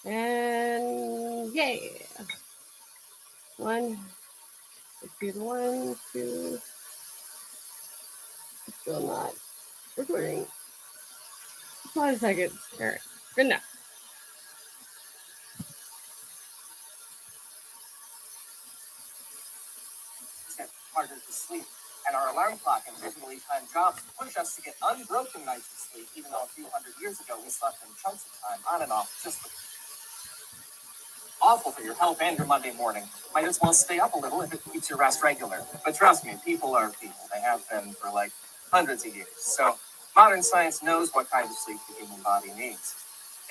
And yay. One, repeat one, two, still not recording. 5 seconds. All right, good enough. Harder to sleep. And our alarm clock and visually timed jobs push us to get unbroken nights of sleep, even though a few hundred years ago we slept in chunks of time, on and off, just awful for your health and your Monday morning. Might as well stay up a little if it keeps your rest regular. But trust me, people are people. They have been for like hundreds of years. So modern science knows what kind of sleep the human body needs.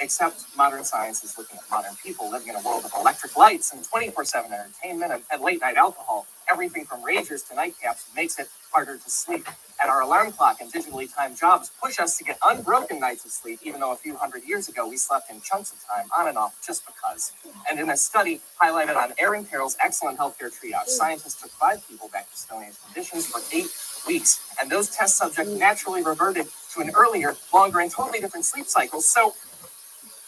Except modern science is looking at modern people living in a world of electric lights and 24/7 entertainment and late night alcohol. Everything from ragers to nightcaps makes it harder to sleep. And our alarm clock and digitally timed jobs push us to get unbroken nights of sleep, even though a few hundred years ago we slept in chunks of time, on and off, just because. And in a study highlighted on Erin Carroll's excellent healthcare triage, scientists took 5 people back to Stone Age conditions for 8 weeks. And those test subjects naturally reverted to an earlier, longer, and totally different sleep cycle. So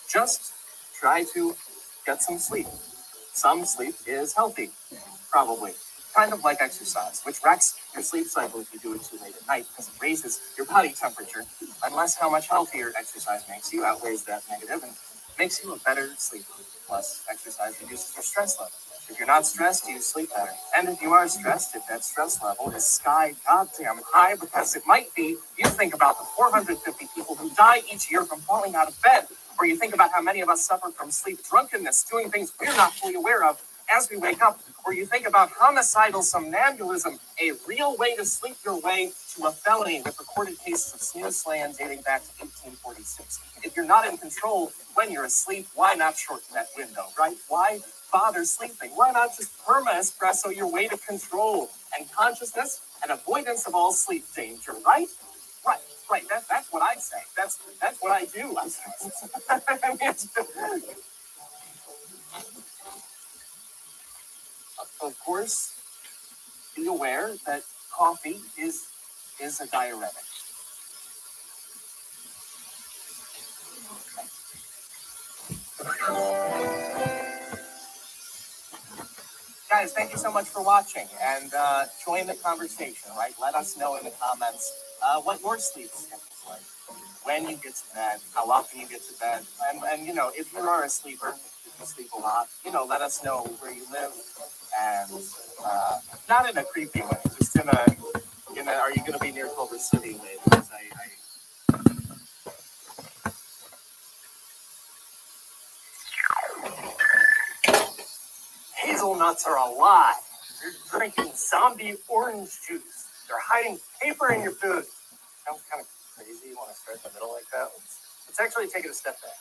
just try to get some sleep. Some sleep is healthy, probably. Kind of like exercise, which wrecks your sleep cycle if you do it too late at night because it raises your body temperature, unless how much healthier exercise makes you outweighs that negative and makes you a better sleeper. Plus, exercise reduces your stress level. If you're not stressed, you sleep better. And if you are stressed, if that stress level is sky goddamn high, because it might be, you think about the 450 people who die each year from falling out of bed, or you think about how many of us suffer from sleep drunkenness, doing things we're not fully aware of as we wake up, or you think about homicidal somnambulism, a real way to sleep your way to a felony with recorded cases of snooze slaying dating back to 1846. If you're not in control when you're asleep, why not shorten that window, right? Why bother sleeping? Why not just espresso your way to control and consciousness and avoidance of all sleep danger, right? Right. Right, that's what I say. That's what I do. I mean, of course, be aware that coffee is a diuretic. Guys, thank you so much for watching, and join the conversation, right? Let us know in the comments what your sleep schedule is like, when you get to bed, how often you get to bed, and you know, if you are a sleeper, if you sleep a lot, you know, let us know where you live, and not in a creepy way, just in a, are you going to be near Culver City later? Because hazelnuts are alive. You're drinking zombie orange juice. They're hiding paper in your food. Sounds kind of crazy. You want to start in the middle like that? Let's actually take it a step back.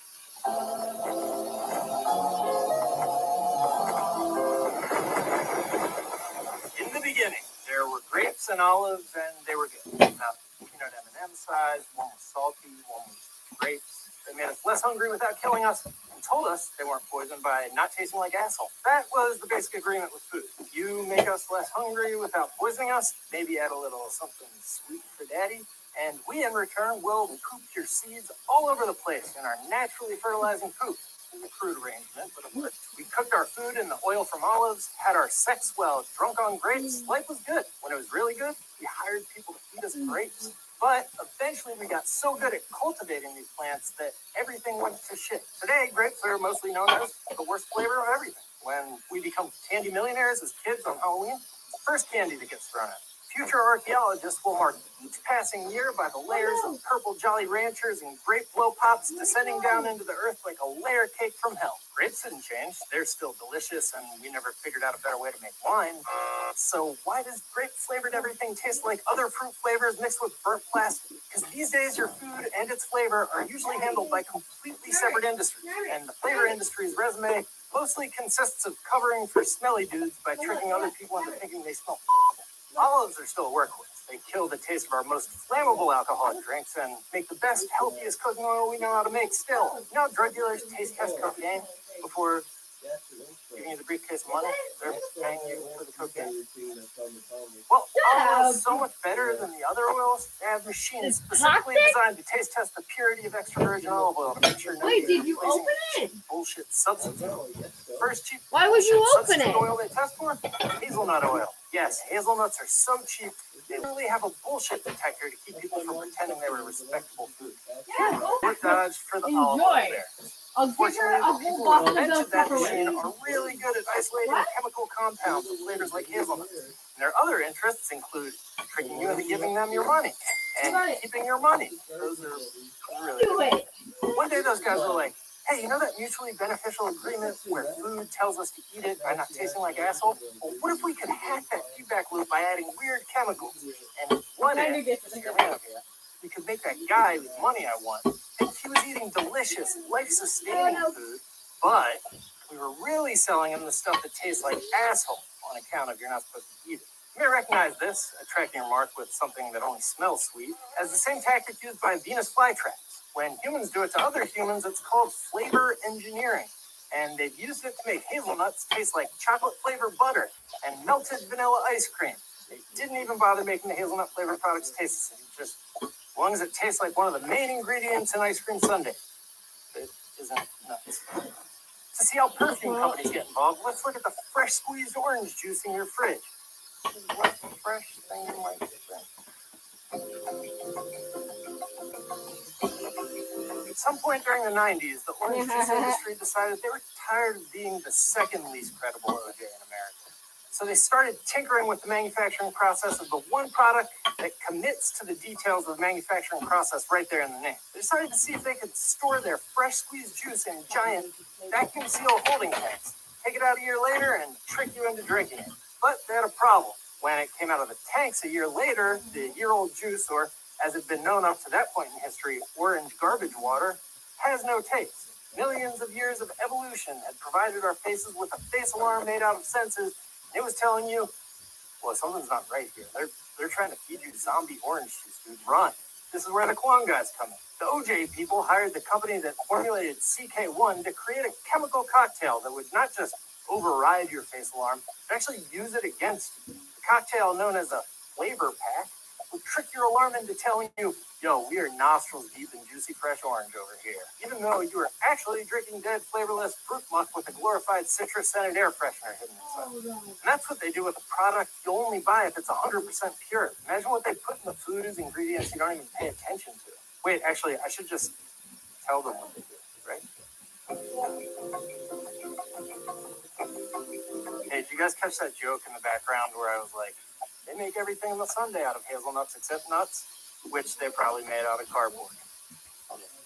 In the beginning, there were grapes and olives, and they were good. Peanut M&M size, one was salty, one was grapes. They made us less hungry without killing us, and told us they weren't poisoned by not tasting like asshole. That was the basic agreement with food. You make us less hungry without poisoning us, maybe add a little something sweet for daddy, and we in return will poop your seeds all over the place in our naturally fertilizing poop. A crude arrangement, but it worked. We cooked our food in the oil from olives, had our sex while drunk on grapes. Life was good. When it was really good, we hired people to feed us grapes. But eventually we got so good at cultivating these plants that everything went to shit. Today, grapes are mostly known as the worst flavor of everything. When we become candy millionaires as kids on Halloween, it's the first candy that gets thrown out. Future archaeologists will mark each passing year by the layers of purple Jolly Ranchers and grape blow pops descending down into the earth like a layer cake from hell. Grapes didn't change. They're still delicious, and we never figured out a better way to make wine. So why does grape-flavored everything taste like other fruit flavors mixed with burnt plastic? Because these days your food and its flavor are usually handled by completely separate industries, and the flavor industry's resume mostly consists of covering for smelly dudes by tricking other people into thinking they smell. Olives are still a workhorse. They kill the taste of our most flammable alcoholic drinks and make the best, healthiest cooking oil we know how to make still. You know, drug dealers taste test cocaine before giving giving you the briefcase of money, they're paying you for the cocaine. Well, Olive oil is so much better than the other oils. They have machines specifically designed to taste test the purity of extra virgin olive oil to make sure Wait, did you open it? Bullshit substitute. First cheap Why would you open substitute it? oil they test for? Hazelnut oil. Yes, hazelnuts are so cheap. They really have a bullshit detector to keep people from pretending they were respectable food. Yeah, go They dodged for the olive oil enjoy. there. I'll give her a whole People box who of those invented that machine pepperonis. are really good at isolating What? chemical compounds with flavors like hazelnuts. And their other interests include tricking you into giving them your money and keeping your money. Those are really Do good. it. One day those guys were like, hey, you know that mutually beneficial agreement where food tells us to eat it by not tasting like asshole? Well, what if we could hack that feedback loop by adding weird chemicals? And one day, we could make that guy whose money I want think he was eating delicious, life-sustaining food, but we were really selling him the stuff that tastes like asshole on account of you're not supposed to eat it. You may recognize this, attracting a mark with something that only smells sweet, as the same tactic used by Venus flytraps. When humans do it to other humans, it's called flavor engineering. And they've used it to make hazelnuts taste like chocolate-flavored butter and melted vanilla ice cream. They didn't even bother making the hazelnut-flavored products taste the same, just as long as it tastes like one of the main ingredients in ice cream sundae. It isn't nuts. To see how perfume companies get involved, let's look at the fresh squeezed orange juice in your fridge. This is what fresh thing you might think. At some point during the 90s, the orange juice industry decided they were tired of being the second least credible OJ in America. So they started tinkering with the manufacturing process of the one product that commits to the details of the manufacturing process right there in the name. They decided to see if they could store their fresh squeezed juice in giant vacuum seal holding tanks, take it out a year later, and trick you into drinking it. But they had a problem. When it came out of the tanks a year later, the year-old juice, or as it had been known up to that point in history, orange garbage water, has no taste. Millions of years of evolution had provided our faces with a face alarm made out of senses. It was telling you, well, something's not right here. They're trying to feed you zombie orange juice, dude. Run. This is where the Kwon guys come in. The OJ people hired the company that formulated CK1 to create a chemical cocktail that would not just override your face alarm, but actually use it against you. The cocktail, known as a flavor pack, would trick your alarm into telling you, yo, we are nostrils deep in juicy fresh orange over here, even though you are actually drinking dead, flavorless fruit muck with a glorified citrus-scented air freshener hidden inside. And that's what they do with a product you only buy if it's 100% pure. Imagine what they put in the food as ingredients you don't even pay attention to. Wait, actually, I should just tell them what they do, right? Hey, did you guys catch that joke in the background where I was like, they make everything in the sundae out of hazelnuts except nuts, which they probably made out of cardboard.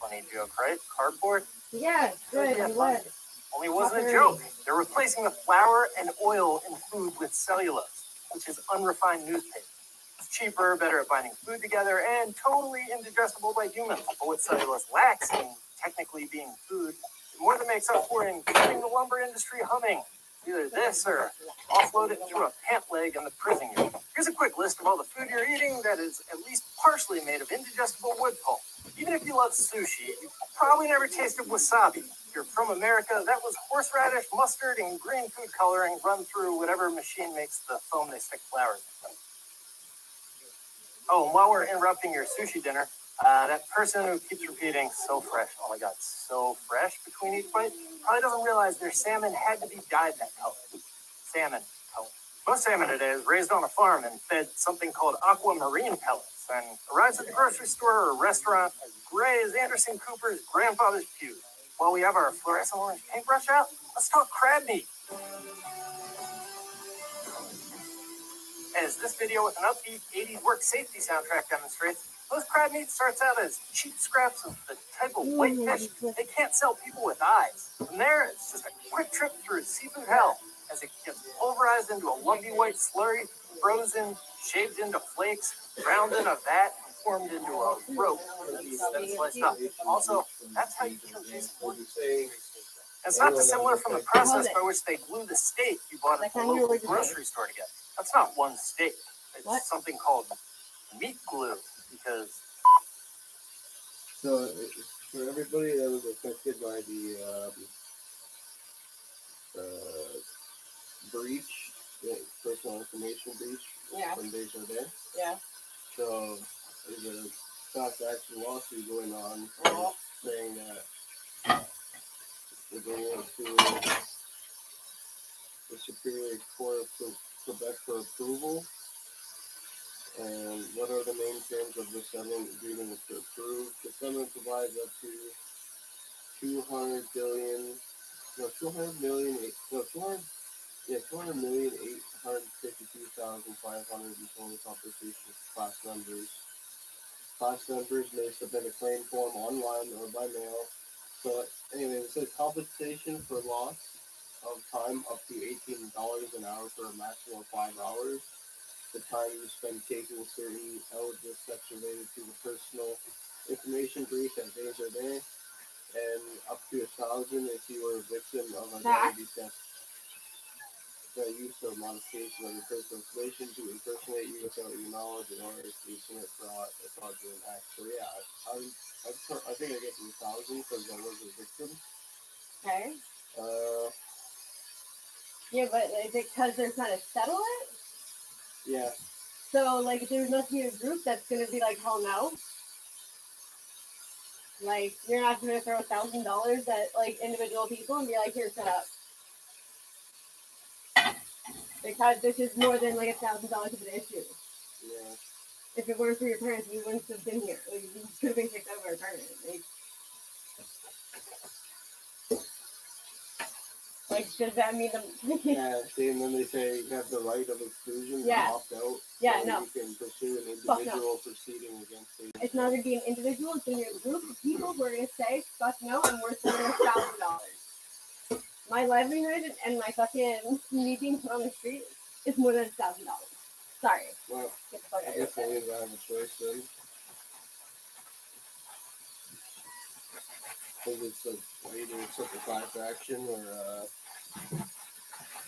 Funny joke, right? Cardboard? Yeah, good. Yeah, And what? only it wasn't a joke. They're replacing the flour and oil in food with cellulose, which is unrefined newspaper. It's cheaper, better at binding food together, and totally indigestible by humans. But what cellulose lacks in technically being food, it more than makes up for in keeping the lumber industry humming. Either this or offload it through a pant leg in the prison yard. Here's a quick list of all the food you're eating that is at least partially made of indigestible wood pulp. Even if you love sushi, you probably never tasted wasabi. If you're from America, that was horseradish, mustard, and green food coloring run through whatever machine makes the foam they stick flowers in. Oh, and while we're interrupting your sushi dinner, that person who keeps repeating, so fresh, oh my god, so fresh between each bite, probably doesn't realize their salmon had to be dyed that color. Salmon color. Most salmon today is raised on a farm and fed something called aquamarine pellets and arrives at the grocery store or restaurant as gray as Anderson Cooper's grandfather's pew. While we have our fluorescent orange paintbrush out, let's talk crab meat. As this video with an upbeat 80s work safety soundtrack demonstrates, most crab meat starts out as cheap scraps of the type of white fish they can't sell people with eyes. From there, it's just a quick trip through seafood hell as it gets pulverized into a lumpy white slurry, frozen, shaved into flakes, ground in a vat, and formed into a rope, then sliced up. Also, that's how you kill Jason Wood. It's not dissimilar from the process by which they glue the steak you bought at the local grocery store together. That's not one steak. It's something called meat glue because. So for everybody that was affected by the breach, the personal information breach Yeah. from Desjardins. Yeah. So there's a class action lawsuit going on Oh. saying that they're bringing it to the Superior Court of Quebec for approval. And what are the main terms of the settlement agreement to approve? The settlement provides up to 200 billion, no, 200 million, no, 200, yeah, 200 million, 852,500 in total compensation for class members. Class members may submit a claim form online or by mail. So anyway, it says compensation for loss of time up to $18 an hour for a maximum of 5 hours. The time you spend taking certain eligible steps related to the personal information breach at Desjardins, and up to 1,000 if you were a victim of identity theft. The use or modification of your personal information to impersonate you without your knowledge in order to commit fraud or fraudulent acts. So yeah, I think I get 1,000 because I was a victim. Okay. Uh, Yeah, but is it because they're trying to settle it? yeah. So, like, there must be a group that's going to be like, hell no. Like, you're not going to throw $1,000 at, like, individual people and be like, here, shut up. Because this is more than, like, $1,000 of an issue. Yeah. If it weren't for your parents, you wouldn't have been here. Like, you could have been kicked out of our apartment. Like, does that mean Yeah, see, and then they say you have the right of exclusion to Yeah. opt out. Yeah, so no. You can pursue an Fuck no. individual proceeding against the. It's not going to be an individual, it's going to be a group of people who are going to say, fuck no, I'm worth more than $1,000. My livelihood and my fucking me being put on the street is more than $1,000. Sorry. Well, Get the fuck I out of here. guess they need to have a choice then. Because it's either accept a class action or,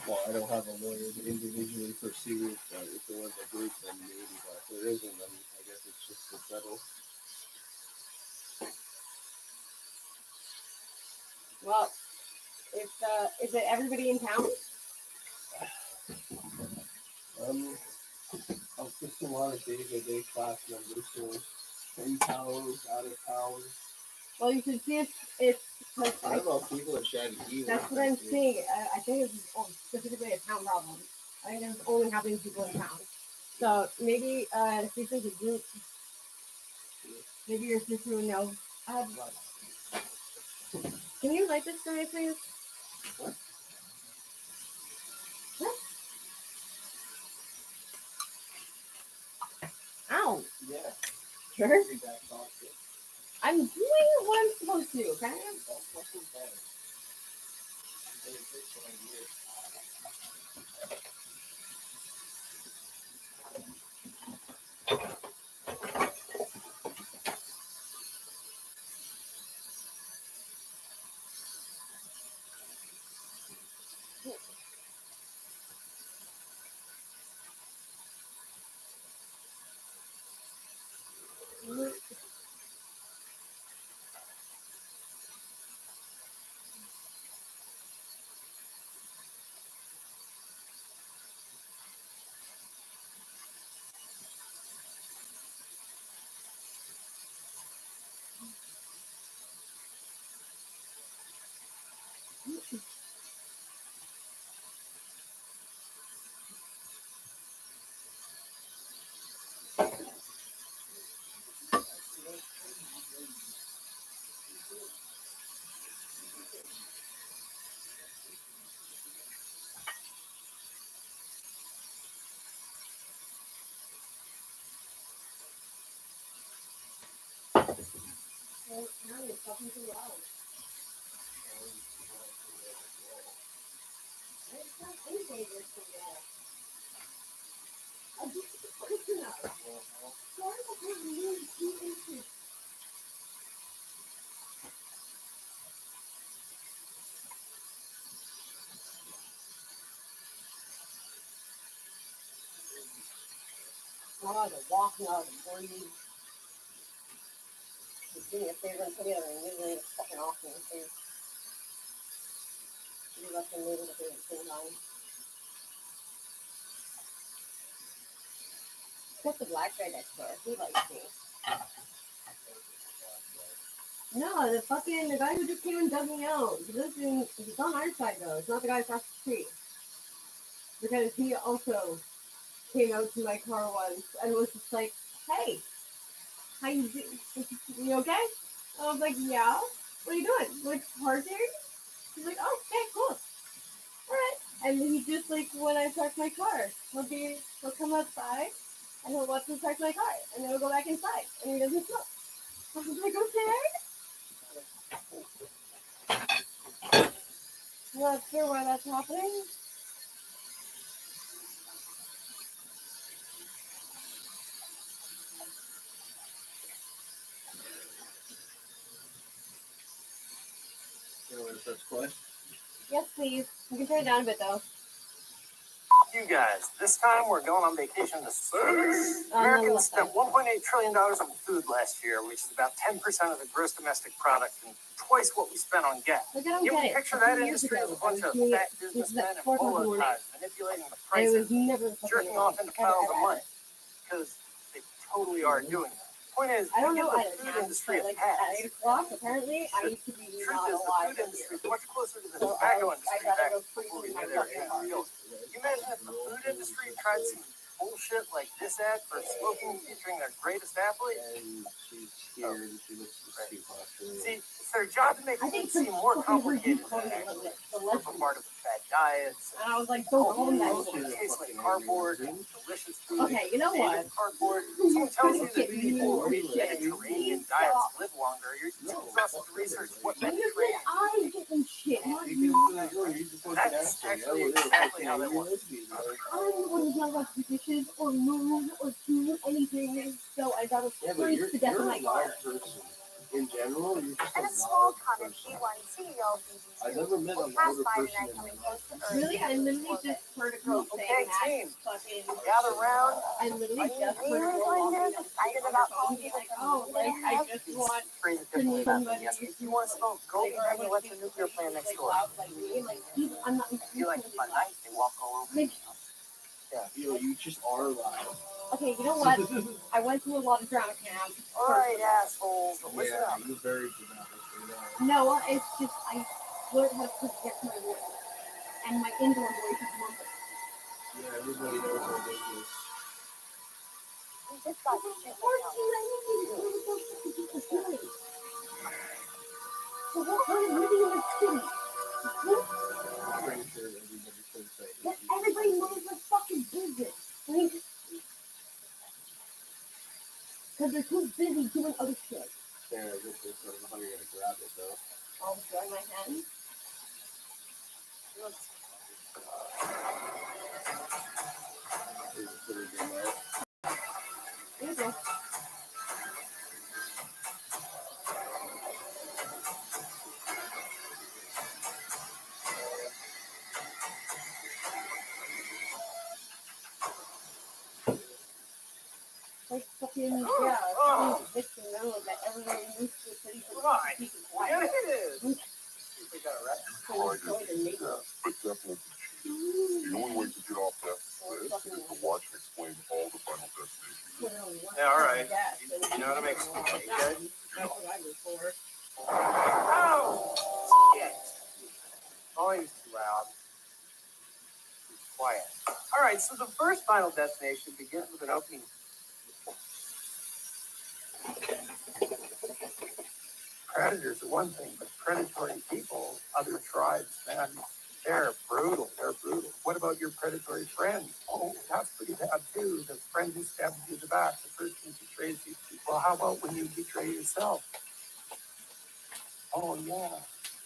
well, I don't have a lawyer to individually pursue it, but if there was a group, then maybe, but if there isn't, then I guess it's just to settle. Well, is it everybody in town? Just a lot of day-to-day class members, so in town, out of town. Well, you should see it's I don't know if people are shedding either. that's what I'm saying. I think it's specifically a town problem. I think it's only happening to people in town. So maybe if you think a group, maybe your sister would know. Can you light this for me, please? What? What? Ow. Yeah. Sure. I'm doing what I'm supposed to, okay? Well, now you're talking too loud. It's not anything you're too loud. I'm just listen up. Why the hell are you doing? God, the walking out and breathe. Just do me a favor and put me other usually it's fucking awesome. So you left them able to do it at the same time. Except the black guy next door. He likes me. No, the guy who just came and dug me out. He's on our side though. It's not the guy across the street. Because he also came out to my car once and was just like, "Hey, how you doing? You okay?" I was like, "Yeah. What are you doing? Like parking?" He's like, "Oh, okay, cool. Alright." And he just like when I park my car, he'll come outside and he'll watch me park my car and then he'll go back inside and he doesn't smoke. I was like, okay. I'm not sure why that's happening. You want to press play? Yes, please. You can turn it down a bit though. You guys, this time we're going on vacation to space. On the Americans left spent side. $1.8 trillion on food last year, which is about 10% of the gross domestic product and twice what we spent on gas. Like, I don't You get can it. picture A that few years industry as a ago, bunch I of was doing fat it. This is businessmen at and 4 o'clock in the bolo morning. ties manipulating the And it was prices, never jerking off into piles of money, because they totally are doing that. Point is, I don't we know give either. the food But industry a like pass. at 8 o'clock, apparently, I need to be The truth not is, the alive food in industry here. is much closer to the So tobacco I'd industry rather back go freeze before we in my knew their fucking car. real. You imagine if the food industry tried some bullshit like this ad for smoking featuring their greatest athlete? And she's scared and she looks too frustrated. See, it's their job to make I food think seem more complicated called than it it actually is. the We're bombarded with fad diets. And I was like, don't call them that. Oh, it tastes like cardboard, delicious food. Okay, you know made what? of Cardboard. Someone tells you that Get people me who shit. Mediterranean diets live longer. You're too exhausted to research what When you said Mediterranean. I getting shit, not You you. can do it, you just want That's to actually exactly how they work. I wouldn't know how to do dishes or move or do anything, so I got to Yeah, but freeze to death you're in a my car. loud person. In general, you're just And a a small loud comet person. B1 CEO I've BB2 never met a will pass louder by person tonight in my coming life. close to Earth. Really, I in literally orbit. just heard a girl Okay, saying that team. fucking. Gather round. I literally Are you just heard a really girl going walking to down the excited street about on her phone calling being people like, from oh, like, I just want Phrase it to differently meet than somebody. yes. If you want to smoke, go Like, behind I the want electric nuclear plant next like, door. loud like me. Like, I'm not. You like by night, they walk all over. Like, You know, you just are loud. okay, you know what? I went to a lot of drama camps. All right, assholes. Listen Yeah, up. you're very dramatic. You know. No, it's just I learned how to project my voice, and my indoor voice is mumbling. Yeah, everybody knows how to do this. We just got Of super course, help. you let me do it. So what kind of living in a city? I'm pretty sure everybody should say That everybody knows their fucking business, right? Because they're too busy doing other shit. Yeah, I guess I don't know how you're gonna grab it though. I'll dry my hands. Here's a pretty good way. There you go. Like fucking, yeah, it's bitch to know that everybody moves to the city for Right. peace and Yeah, quiet. it is. They got it right. So enjoy their neighborhood. But definitely, the only way to get off that list is to watch and explain all the final destinations. Yeah, all right. You know what I mean? That's what I was for. Oh! Shit. Volume's too loud. It's quiet. All right, so the first final destination begins with an opening. Predators are one thing, but predatory people, other tribes, man, they're brutal. They're brutal. What about your predatory friends? Oh, that's pretty bad too. The friend who stabs you in the back, the person who betrays you. Well, how about when you betray yourself? Oh, yeah.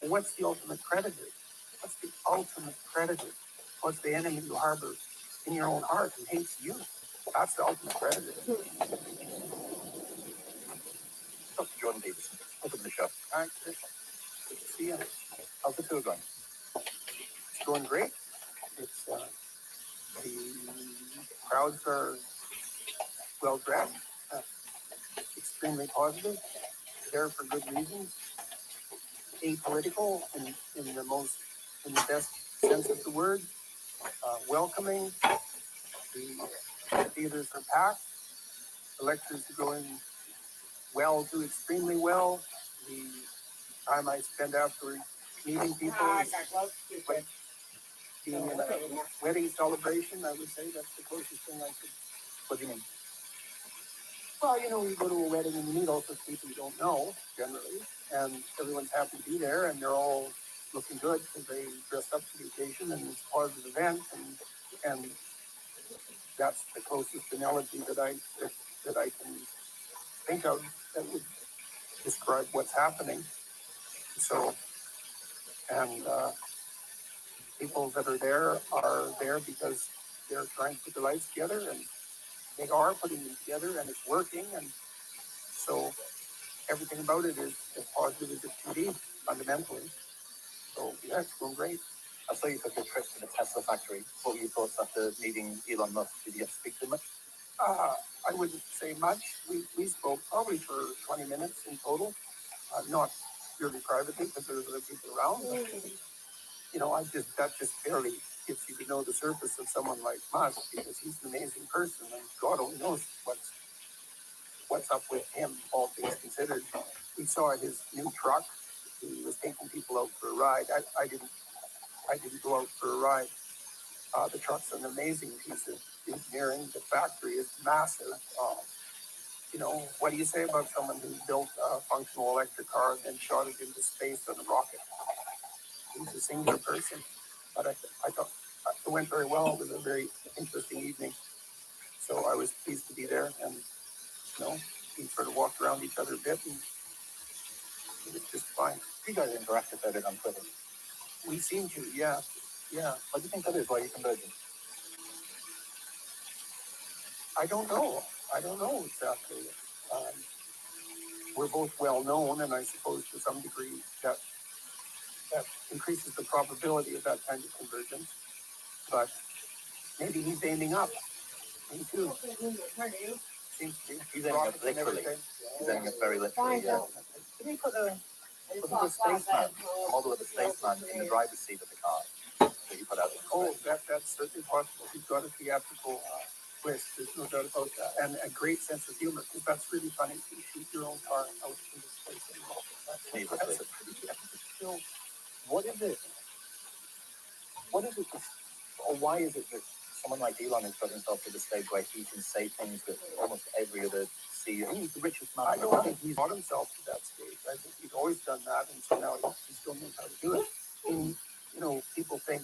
Well, what's the ultimate predator? What's the ultimate predator? What's the enemy you harbor in your own heart and hates you? That's the ultimate predator. Dr. John Davis, welcome to the show. All right, Chris. Good to see you. How's the tour going? It's going great. It's the crowds are well dressed, extremely positive, there for good reasons, apolitical in the best sense of the word, welcoming. The theaters are packed. The lectures are going well to extremely well. The time I spend afterwards meeting people is like being in a wedding celebration. I would say that's the closest thing I could. What do you mean? Well, you go to a wedding and you meet all sorts of people you don't know generally, and everyone's happy to be there, and they're all looking good because they dressed up for the occasion, and it's a positive event, and that's the closest analogy that I can think of that would describe what's happening. So, and people that are there because they're trying to put their lives together, and they are putting them together, and it's working, and so everything about it is as positive as it can be fundamentally. So yeah, it's going great. I saw you took a trip to the Tesla factory. What were your thoughts after meeting Elon Musk? Did you get to speak to him much? I wouldn't say much. We spoke probably for 20 minutes in total, not purely privately because there was other people around. But, that just barely gets you to know the surface of someone like Musk because he's an amazing person, and God only knows what's up with him, all things considered. We saw his new truck. He was taking people out for a ride. I didn't go out for a ride. The truck's an amazing piece of engineering. The factory is massive. What do you say about someone who built a functional electric car and then shot it into space on a rocket? He's a singular person. But I thought it went very well. It was a very interesting evening. So I was pleased to be there, and we sort of walked around each other a bit, and it was just fine. You guys interacted a bit on Twitter. We seem to, yeah. What do you think that is? Why are you converging? I don't know exactly. Um, we're both well known, and I suppose to some degree that increases the probability of that kind of convergence. But maybe he's aiming up. Me too. Seems to be. He's aiming up literally. He's aiming up very literally. Yeah. Did he put a spaceman, a model of a spaceman in the driver's seat of the car that you put out? Oh, that's certainly possible. He's got a theatrical twist. There's no doubt about that, and a great sense of humor. Because that's really funny. You shoot your own car out into space. That's a pretty epic film. What is it? Or why is it that someone like Elon has got himself to the stage where he can say things that almost every other CEO, he's the richest man. I don't think he's brought himself to that stage. I think he's always done that, and so now he still knows how to do it. And, people think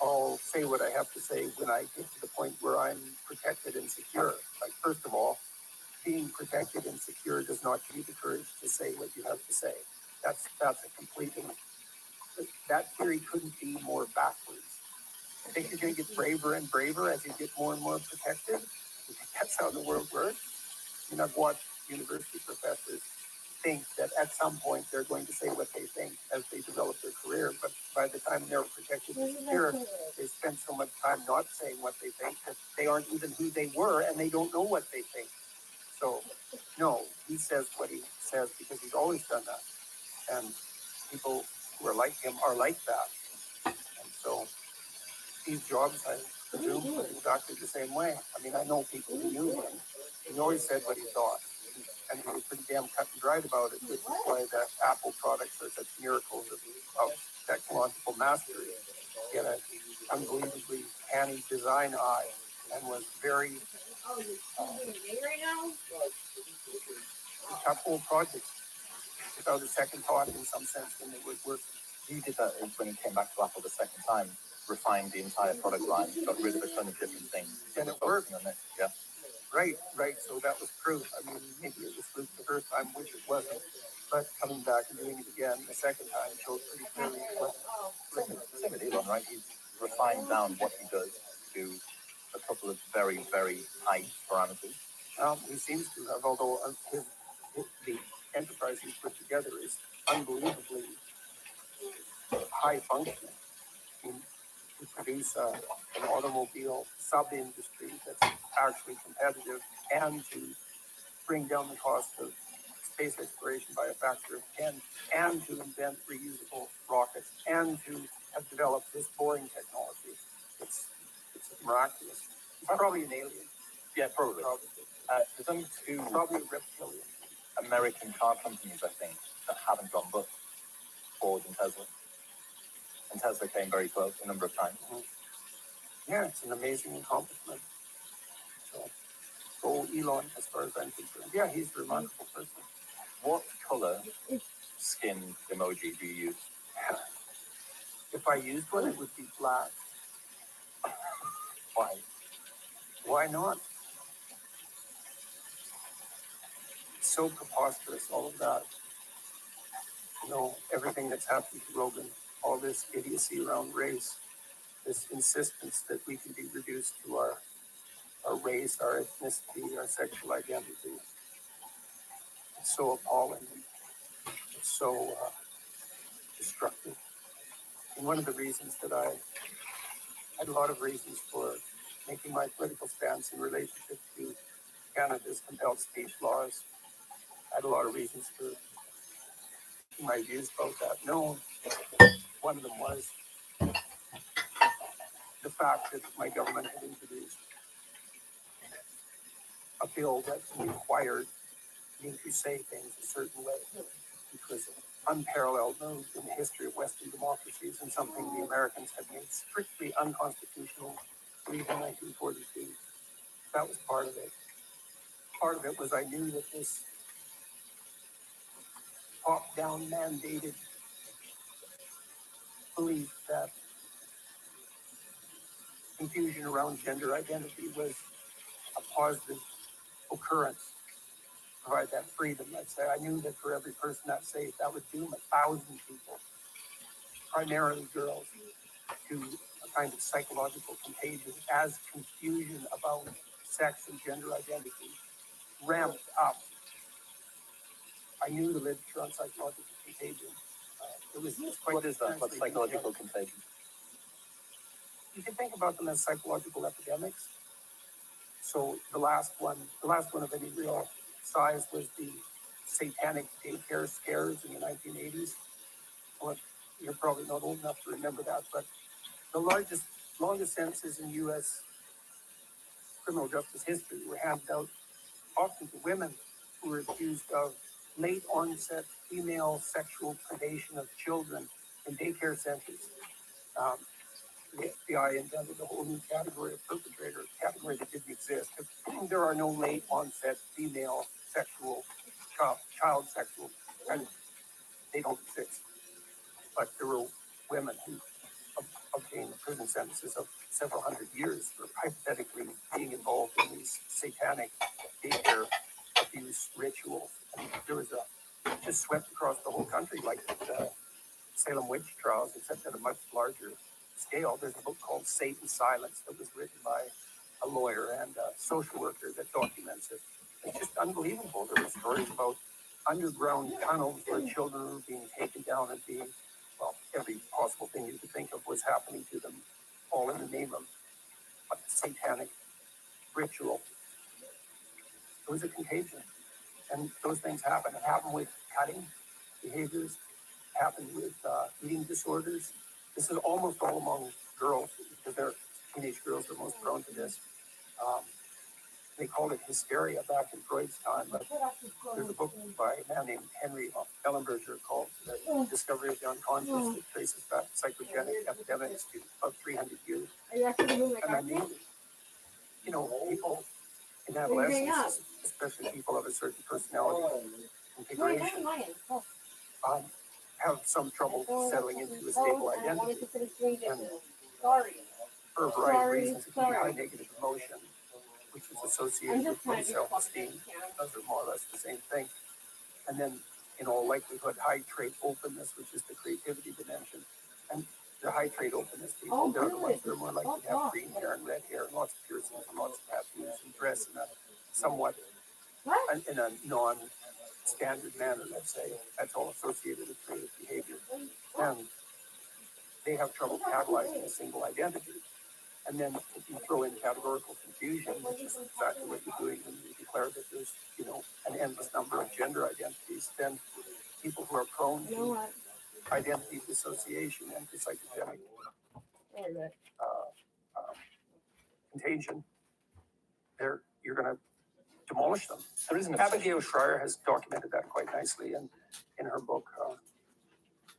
I'll say what I have to say when I get to the point where I'm protected and secure. Like, first of all, being protected and secure does not give you the courage to say what you have to say. That's a completely, that theory couldn't be more backwards. I think you're going to get braver and braver as you get more and more protected. I think that's how the world works. I've watched university professors think that at some point they're going to say what they think as they develop their career, but by the time they're protected and secure, they spend so much time not saying what they think that they aren't even who they were and they don't know what they think. So, no, he says what he says because he's always done that. And people who are like him are like that. And so, Steve Jobs, I presume, was exactly the same way. I mean, I know people who knew him. He always said what he thought. And he was pretty damn cut and dried about it, which is why the Apple products are such miracles of technological mastery. He had an unbelievably canny design eye and was very tough whole projects without a second thought in some sense when they would work. He did that when he came back to Apple the second time, refined the entire product line, got rid of a ton of different things. And it worked. On it. Yeah. Right. So that was proof. I mean, maybe it was proof the first time, which it wasn't. But coming back and doing it again the second time showed pretty clearly it wasn't. Same with Elon, right? He's refined down what he does to a couple of very, very high parameters. He seems to have, although the enterprise he's put together is unbelievably high functioning. To produce an automobile sub-industry that's actually competitive and to bring down the cost of space exploration by a factor of 10 and to invent reusable rockets and to have developed this boring technology. It's miraculous. He's probably an alien. Yeah, probably. There's only two probably reptilian American car companies, I think, that haven't gone bust. Ford and Tesla. And Tesla came very close a number of times. Yeah, it's an amazing accomplishment. So, go Elon, as far as I'm concerned. Yeah, he's a remarkable person. What color skin emoji do you use? If I used one, it would be black. Why? Why not? It's so preposterous, all of that. Everything that's happened to Rogan, all this idiocy around race, this insistence that we can be reduced to our race, our ethnicity, our sexual identity. It's so appalling. It's so destructive. And one of the reasons that I had a lot of reasons for making my political stance in relationship to Canada's compelled speech laws. I had a lot of reasons for making my views about that known. One of them was the fact that my government had introduced a bill that required me to say things a certain way, which was an unparalleled move in the history of Western democracies and something the Americans had made strictly unconstitutional, I believe in 1942. That was part of it. Part of it was I knew that this top-down mandated belief that confusion around gender identity was a positive occurrence, provide that freedom. Let's say I knew that for every person that's safe, that would doom 1,000 people, primarily girls, to a kind of psychological contagion as confusion about sex and gender identity ramped up. I knew the literature on psychological contagion. It was quite. What is that? What's psychological contagion? You can think about them as psychological epidemics. So the last one of any real size was the satanic daycare scares in the 1980s. Well, you're probably not old enough to remember that, but the longest sentences in U.S. criminal justice history were handed out often to women who were accused of late onset female sexual predation of children in daycare centers. The FBI invented a whole new category of perpetrator, a category that didn't exist. There are no late onset female sexual, child sexual predators. They don't exist. But there were women who obtained prison sentences of several hundred years for hypothetically being involved in these satanic daycare abuse rituals. And there was just swept across the whole country like the Salem witch trials, except at a much larger scale. There's a book called Satan's Silence that was written by a lawyer and a social worker that documents it. It's just unbelievable. There were stories about underground tunnels where children were being taken down and being, well, every possible thing you could think of was happening to them, all in the name of a satanic ritual. It was a contagion. And those things happen. It happened with cutting behaviors, happened with eating disorders. This is almost all among girls, because teenage girls are most prone to this. They called it hysteria back in Freud's time, but there's a book by a man named Henry Ellenberger called The Discovery of the Unconscious that traces back psychogenic epidemics to about 300 years. And I mean, people in adolescence, especially people of a certain personality configuration, have some trouble settling into a stable identity. And for a variety of reasons, it can be high negative emotion, which is associated with low self-esteem. Those are more or less the same thing. And then, in all likelihood, high trait openness, which is the creativity dimension. And the high trait openness people, they're the ones that are more likely to have green hair and red hair, and lots of piercings and lots of tattoos and dress in a somewhat, in a non-standard manner, let's say. That's all associated with creative behavior. And they have trouble catalyzing a single identity. And then if you throw in categorical confusion, which is exactly what you're doing when you declare that there's, an endless number of gender identities, then people who are prone to identity dissociation and to psychogenic contagion, you're going to demolish is an Abigail Schreier has documented that quite nicely in her book,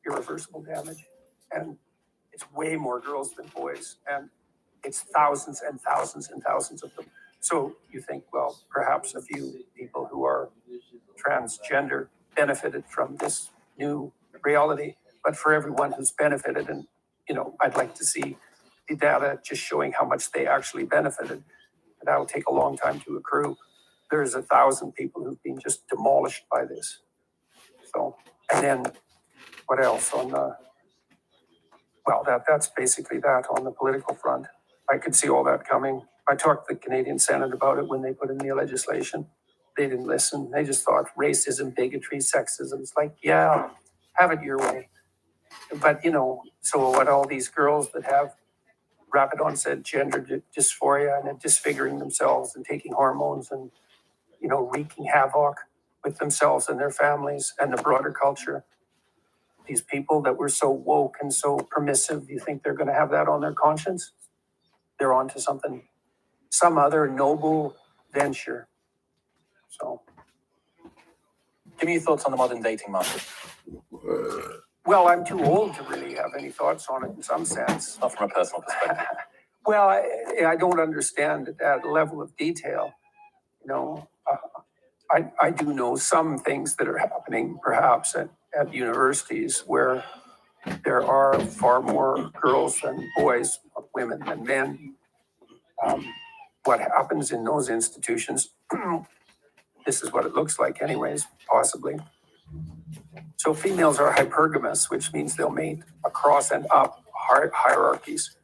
Irreversible Damage. And it's way more girls than boys, and it's thousands and thousands and thousands of them. So you think, well, perhaps a few people who are transgender benefited from this new reality, but for everyone who's benefited, and I'd like to see the data just showing how much they actually benefited. And that'll take a long time to accrue. There's 1,000 people who've been just demolished by this. So, and then what else on the, well, that's basically that on the political front. I could see all that coming. I talked to the Canadian Senate about it when they put in the legislation. They didn't listen. They just thought racism, bigotry, sexism. It's like, yeah, have it your way. But, so what, all these girls that have rapid onset gender dysphoria and disfiguring themselves and taking hormones and, wreaking havoc with themselves and their families and the broader culture. These people that were so woke and so permissive, you think they're going to have that on their conscience? They're on to something, some other noble venture. So, give me your thoughts on the modern dating market. Well, I'm too old to really have any thoughts on it in some sense. Not from a personal perspective. Well, I don't understand at that level of detail. I do know some things that are happening perhaps at universities where there are far more girls than boys, women than men. What happens in those institutions, this is what it looks like anyways, possibly. So females are hypergamous, which means they'll mate across and up hierarchies,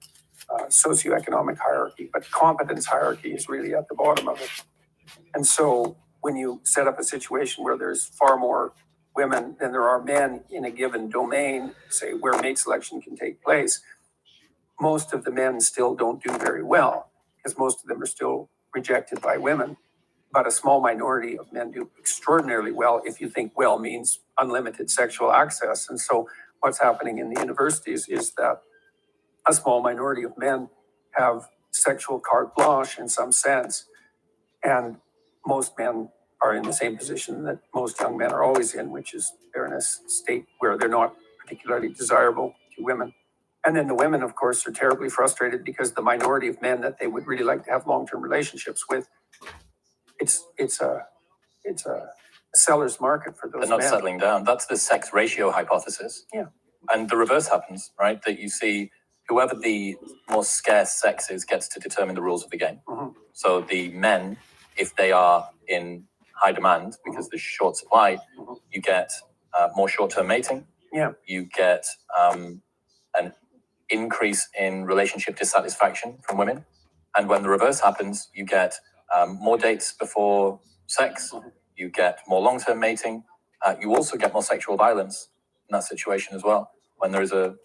socioeconomic hierarchy, but competence hierarchy is really at the bottom of it. And so when you set up a situation where there's far more women than there are men in a given domain, say where mate selection can take place, most of the men still don't do very well because most of them are still rejected by women. But a small minority of men do extraordinarily well if you think well means unlimited sexual access. And so what's happening in the universities is that a small minority of men have sexual carte blanche in some sense. And most men are in the same position that most young men are always in, which is they're in a state where they're not particularly desirable to women. And then the women, of course, are terribly frustrated because the minority of men that they would really like to have long-term relationships with, it's a seller's market for those men. They're not settling down. That's the sex ratio hypothesis. Yeah. And the reverse happens, right? That you see whoever the more scarce sex is gets to determine the rules of the game. Mm-hmm. So the men, if they are in high demand because there's short supply, you get more short-term mating. Yeah. You get an increase in relationship dissatisfaction from women. And when the reverse happens, you get more dates before sex. You get more long-term mating. You also get more sexual violence in that situation as well, when there is a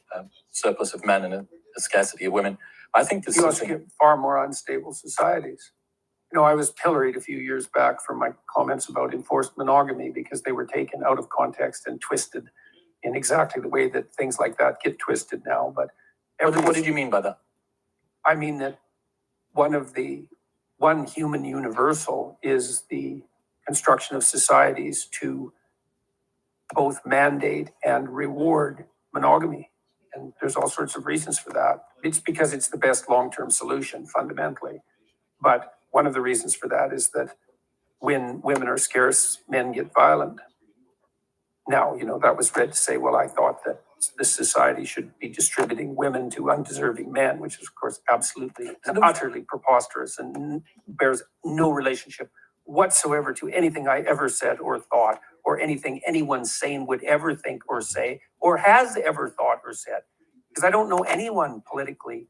surplus of men and a scarcity of women. I think there's you also get far more unstable societies. I was pilloried a few years back for my comments about enforced monogamy because they were taken out of context and twisted in exactly the way that things like that get twisted now. But what did you mean by that? I mean that one human universal is the construction of societies to both mandate and reward monogamy. And there's all sorts of reasons for that. It's because it's the best long-term solution fundamentally. But one of the reasons for that is that when women are scarce, men get violent. Now, that was read to say, well, I thought that this society should be distributing women to undeserving men, which is, of course, absolutely and utterly preposterous and bears no relationship whatsoever to anything I ever said or thought, or anything anyone sane would ever think or say, or has ever thought or said. Because I don't know anyone politically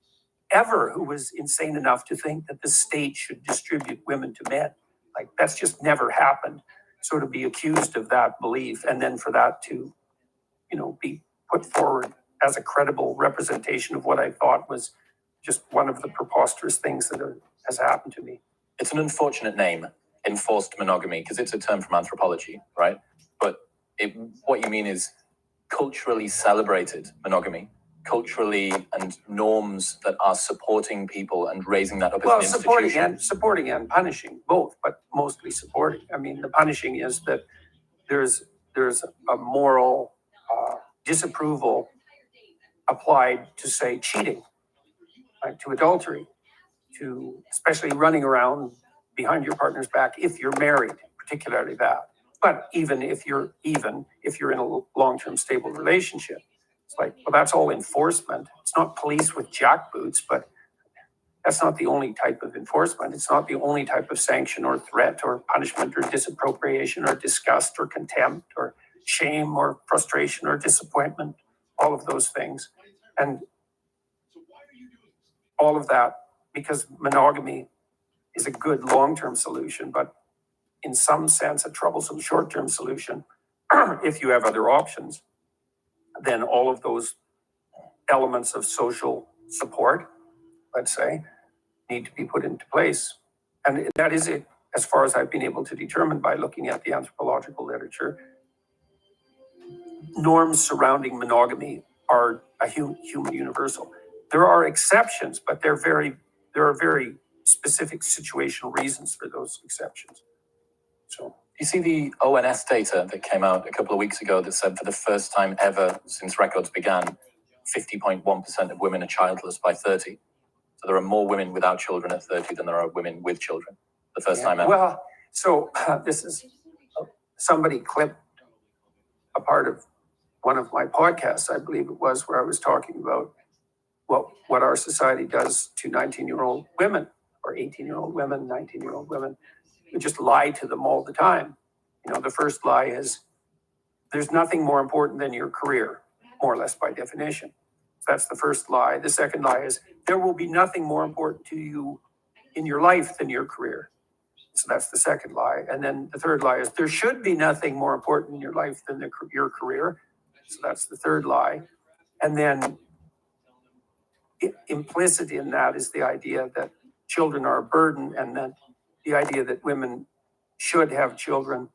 ever who was insane enough to think that the state should distribute women to men. Like, that's just never happened. So to be accused of that belief and then for that to, be put forward as a credible representation of what I thought was just one of the preposterous things that has happened to me. It's an unfortunate name, enforced monogamy, because it's a term from anthropology, right? But what you mean is culturally celebrated monogamy, culturally and norms that are supporting people and raising that up as Well, an institution? supporting and punishing, both, but mostly supporting. I mean, the punishing is that there's a moral disapproval applied to, say, cheating, right, to adultery, to especially running around behind your partner's back if you're married, particularly that. But even if you're in a long-term stable relationship, it's like, well, that's all enforcement. It's not police with jackboots, but that's not the only type of enforcement. It's not the only type of sanction or threat or punishment or disappropriation or disgust or contempt or shame or frustration or disappointment, all of those things. And all of that, because monogamy is a good long-term solution, but in some sense a troublesome short-term solution if you have other options, then all of those elements of social support, let's say, need to be put into place. And that is it, as far as I've been able to determine by looking at the anthropological literature. Norms surrounding monogamy are a human universal. There are exceptions, but there are very specific situational reasons for those exceptions. So you see the ONS data that came out a couple of weeks ago that said for the first time ever since records began, 50.1% of women are childless by 30. So there are more women without children at 30 than there are women with children. The first time ever. Well, so this is somebody clipped a part of one of my podcasts, I believe it was, where I was talking about what our society does to 19-year-old women or 18-year-old women, 19-year-old women. We just lie to them all the time. You know, the first lie is there's nothing more important than your career, more or less by definition. That's the first lie. The second lie is there will be nothing more important to you in your life than your career. So that's the second lie. And then the third lie is there should be nothing more important in your life than your career. So that's the third lie. And then implicit in that is the idea that children are a burden, and that the idea that women should have children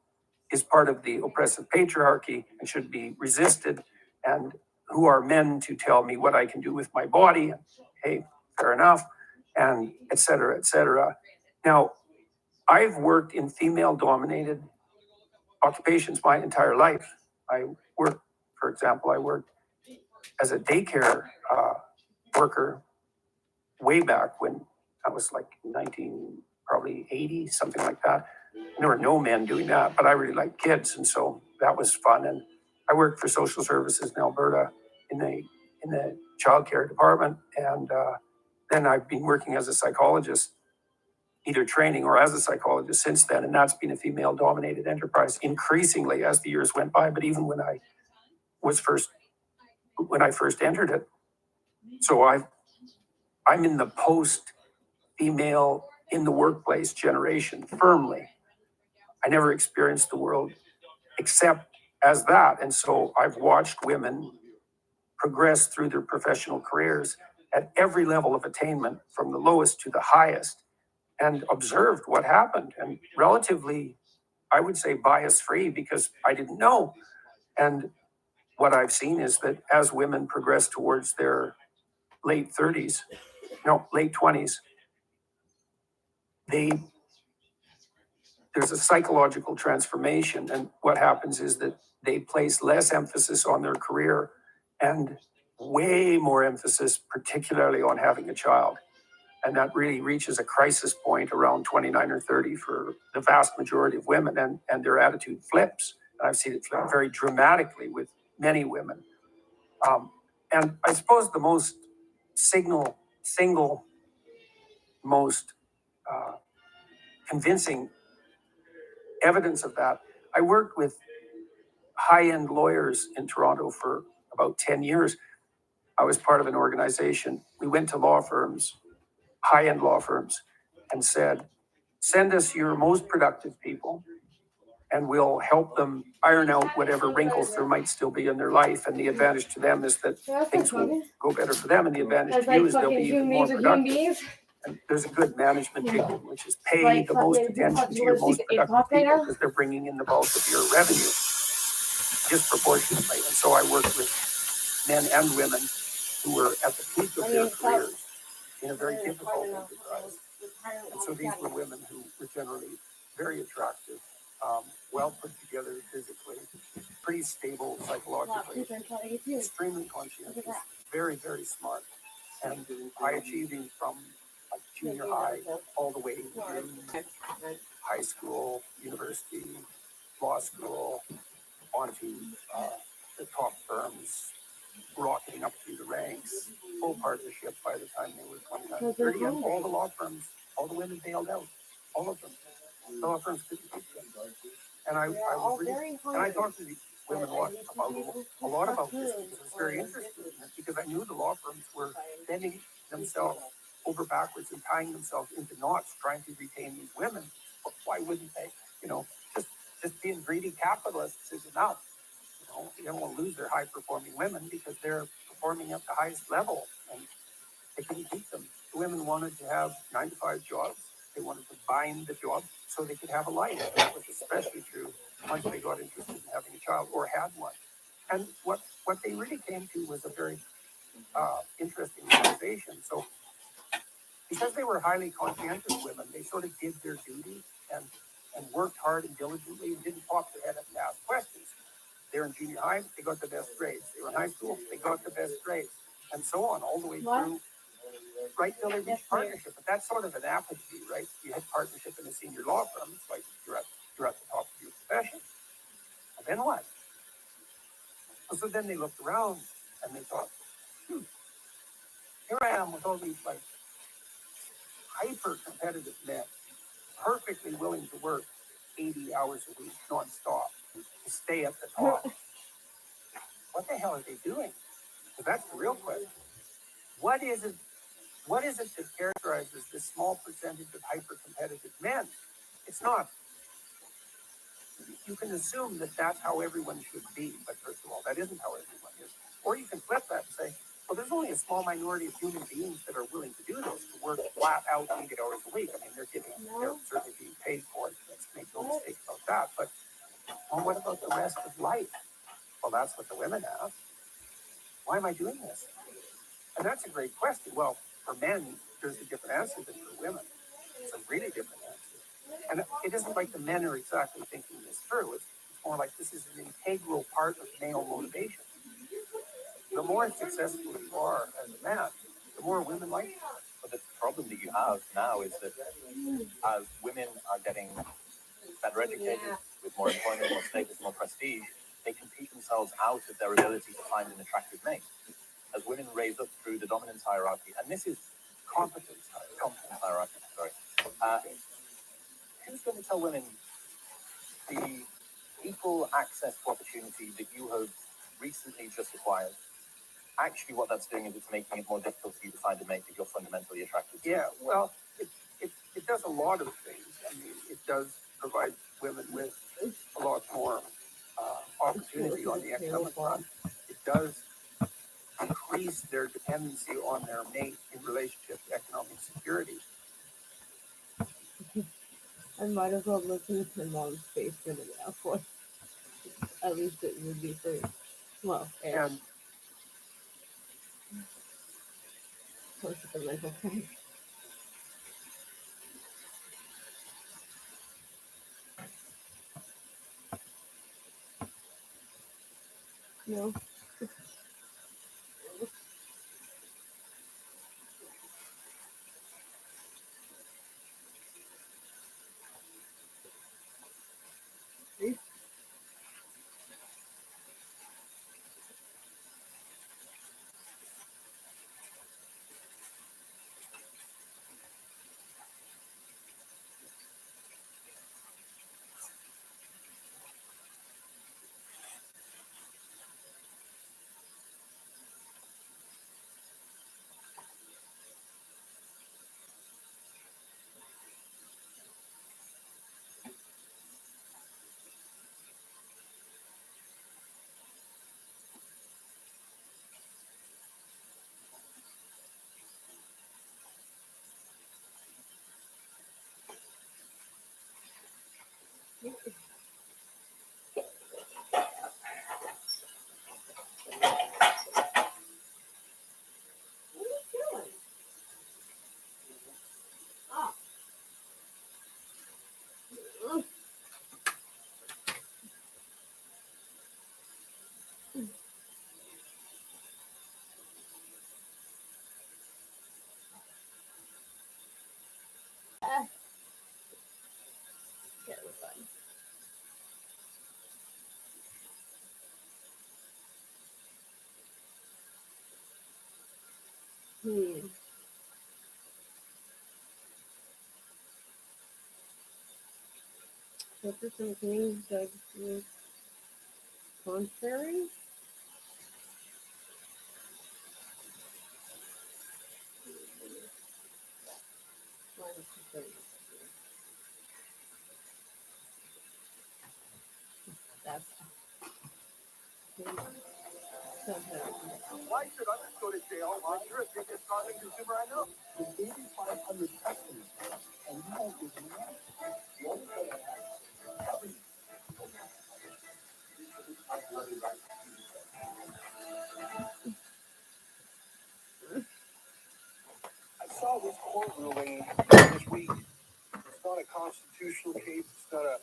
is part of the oppressive patriarchy and should be resisted. And who are men to tell me what I can do with my body? Hey, fair enough, and et cetera, et cetera. Now, I've worked in female-dominated occupations my entire life. I worked as a daycare worker way back when I was like 1980, something like that. There were no men doing that, but I really liked kids, and so that was fun. And I worked for social services in Alberta in the childcare department, and then I've been working as a psychologist, either training or as a psychologist since then, and that's been a female-dominated enterprise increasingly as the years went by. But even when I first entered it, so I'm in the post-female in the workplace generation firmly. I never experienced the world except as that, and so I've watched women progress through their professional careers at every level of attainment, from the lowest to the highest, and observed what happened, and relatively, I would say, bias-free, because I didn't know. And what I've seen is that as women progress towards their late 20s, there's a psychological transformation, and what happens is that they place less emphasis on their career and way more emphasis, particularly on having a child. And that really reaches a crisis point around 29 or 30 for the vast majority of women, and their attitude flips. And I've seen it flip very dramatically with many women. And I suppose the most single most convincing evidence of that, I worked with high-end lawyers in Toronto for about 10 years. I was part of an organization. We went to law firms, high-end law firms, and said, send us your most productive people, and we'll help them iron out whatever wrinkles there might still be in their life. And the advantage to them is that things will go better for them, and the advantage to you is they'll be even more productive. And there's a good management technique, which is pay the most attention to your most productive people, because they're bringing in the bulk of your revenue disproportionately. And so I work with men and women who were at the peak of I their mean, careers in a very They're difficult part enough enterprise. retirement And so these were women who were generally very attractive, well put together physically, pretty stable psychologically, extremely conscientious, very, very smart, and high achieving from like junior high all the way through high school, university, law school, onto the top firms, rocketing up through the ranks, full partnership by the time they were 29, 30, and all the law firms, all the women bailed out, all of them. The law firms couldn't keep them. And I was really, and I talked to these women a lot about this because I was very interested in it, because I knew the law firms were bending themselves over backwards and tying themselves into knots trying to retain these women. But why wouldn't they? You know, just being greedy capitalists is enough. You don't want to lose their high performing women because they're performing at the highest level, and they couldn't keep them. The women wanted to have 9-to-5 jobs. They wanted to bind the job so they could have a life. And that was especially true once they got interested in having a child or had one. And what they really came to was a very interesting realization. So because they were highly conscientious women, they sort of did their duty and worked hard and diligently and didn't pop their head up and ask questions. They were in junior high, they got the best grades. They were in high school, they got the best grades, and so on, all the way through, right till they reached partnership. But that's sort of an apogee, right? You had partnership in a senior law firm, it's like you're at the top of your profession. And then what? And so then they looked around and they thought, here I am with all these like hyper competitive men, perfectly willing to work 80 hours a week nonstop to stay at the top. What the hell are they doing? So that's the real question. What is it that characterizes this small percentage of hyper-competitive men? It's not. You can assume that that's how everyone should be, but first of all, that isn't how everyone is. Or you can flip that and say, well, there's only a small minority of human beings that are willing to do this, to work flat out 80 hours a week. I mean, they're certainly being paid for it. Let's make no mistake about that. But well, what about the rest of life? Well, that's what the women ask. Why am I doing this? And that's a great question. Well, for men, there's a different answer than for women. It's a really different answer. And it isn't like the men are exactly thinking this through. It's more like this is an integral part of male motivation. The more successful you are as a man, the more women like you. But the problem that you have now is that as women are getting better educated, with more employment, more status, more prestige, they compete themselves out of their ability to find an attractive mate. As women raise up through the dominance hierarchy, and this is competence hierarchy, sorry. Who's going to tell women the equal access to opportunity that you have recently just acquired? Actually, what that's doing is it's making it more difficult for you to find a mate that you're fundamentally attracted to. Yeah, well, it does a lot of things. I mean, it does provide women with a lot more opportunity on the economic front. It does increase their dependency on their mate in relationship to economic security. I might as well listen to mom's face for the now. At least it would be free. Well, And close to the mental thing. No. That was fun. What are some things that were contrary? That's Why should others go to jail when you're the biggest carbon consumer I know? With 8,500 customers, and you won't give me that. The only way I have I saw this court ruling this week. It's not a constitutional case. It's not a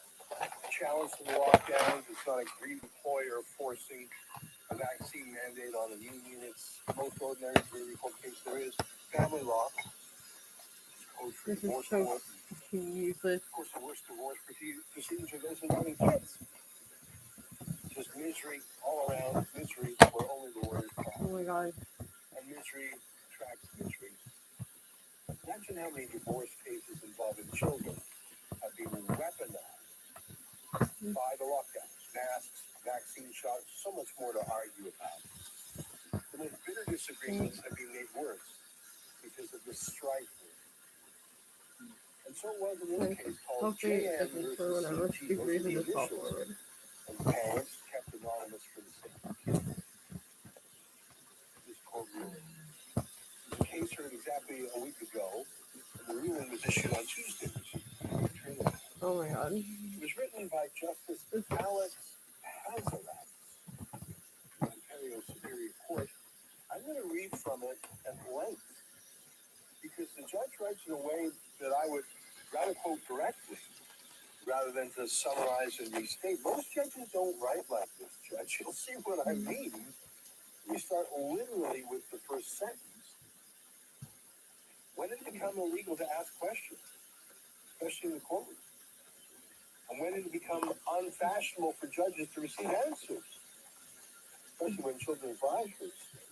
challenge to the lockdowns. It's not a greed employer forcing a vaccine mandate on a union. It's the most ordinary juridical case there is. Family law. This is so useless. Of course, the worst divorce proceedings are those involving kids. Just misery all around, misery where only the word is Oh my god. and misery attracts misery. Imagine how many divorce cases involving children have been weaponized by the lockdowns, masks, vaccine shots, so much more to argue about. The most bitter disagreements have been made worse because of the strife. And so it was in this case called Hopefully it JM doesn't for whatever versus CT. stupid Those are reason the just fall initials. forward. And parents kept anonymous for the sake of kids. This court ruling. The case heard exactly a week ago, and the ruling was issued on Tuesday. Oh my god. It was written by Justice Alex Hazarat, the Ontario Superior Court. I'm going to read from it at length because the judge writes in a way that I would rather quote directly rather than to summarize and restate. Most judges don't write like this, Judge. You'll see what I mean. We start literally with the first sentence. When did it become illegal to ask questions, especially in the courtroom? And when did it become unfashionable for judges to receive answers, especially when children's lives were at stake?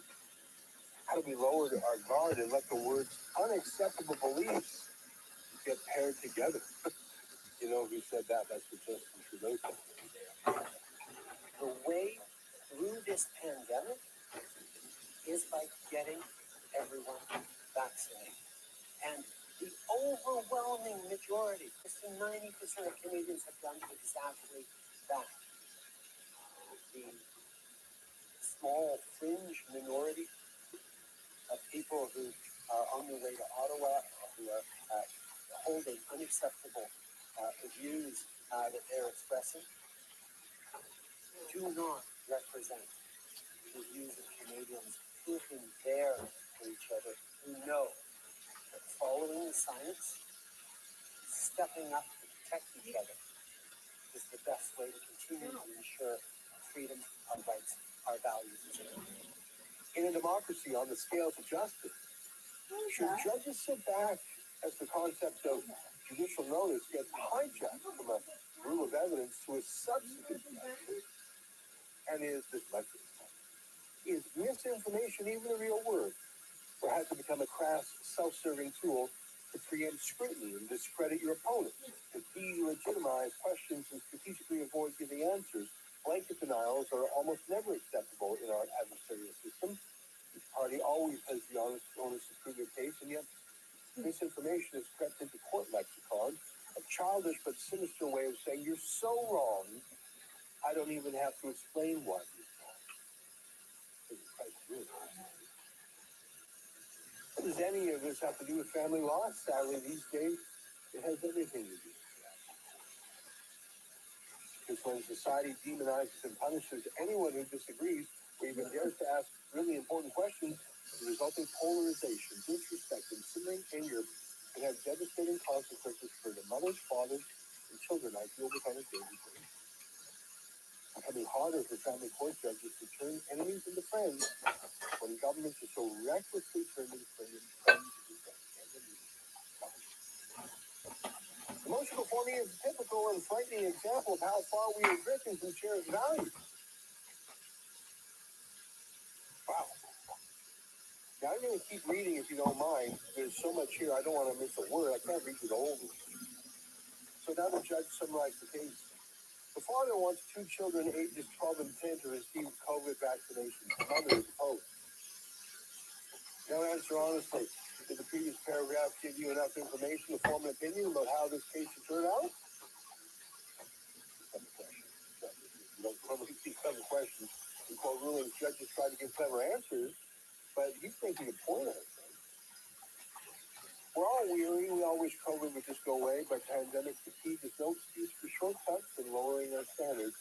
How do we lower our guard and let the words unacceptable beliefs get paired together? You know who said that? That's what Justin Trudeau said. The way through this pandemic is by getting everyone vaccinated. And the overwhelming majority, 90% of Canadians have done exactly that. The small fringe minority of people who are on their way to Ottawa, who are holding unacceptable views that they're expressing, do not represent the views of Canadians who have been there for each other, who know that following the science, stepping up to protect each other, is the best way to continue to ensure freedom, our rights, our values. In a democracy, on the scales of justice, should judges sit back as the concept of judicial notice gets hijacked from a rule of evidence to a substantive judgment? And is this likely? Is misinformation even a real word? Or has it become a crass, self-serving tool to preempt scrutiny and discredit your opponent, to delegitimize questions and strategically avoid giving answers? Blanket denials are almost never acceptable in our adversarial system. Each party always has the onus to prove their case, and yet misinformation has crept into court lexicon, a childish but sinister way of saying you're so wrong, I don't even have to explain why you're wrong. What does any of this have to do with family law? Sadly, these days, it has everything to do. Because when society demonizes and punishes anyone who disagrees or even dares to ask really important questions, the resulting polarization, disrespect, and simmering anger can have devastating consequences for the mothers, fathers, and children I deal with on a daily basis. Becoming harder for family court judges to turn enemies into friends when governments are so recklessly turning friends into profound, frightening example of how far we are drifting from cherished values. Wow. Now, I'm going to keep reading if you don't mind. There's so much here, I don't want to miss a word. I can't read it all. So now the judge summarized the case. The father wants 2 children ages 12 and 10 to receive COVID vaccinations. The mother is opposed. Now answer honestly. Did the previous paragraph give you enough information to form an opinion about how this case should turn out? You don't normally see clever questions. In court rulings, judges try to give clever answers, but he's making a point of it. We're all weary. We all wish COVID would just go away, but pandemic fatigue is no excuse for shortcuts and lowering our standards.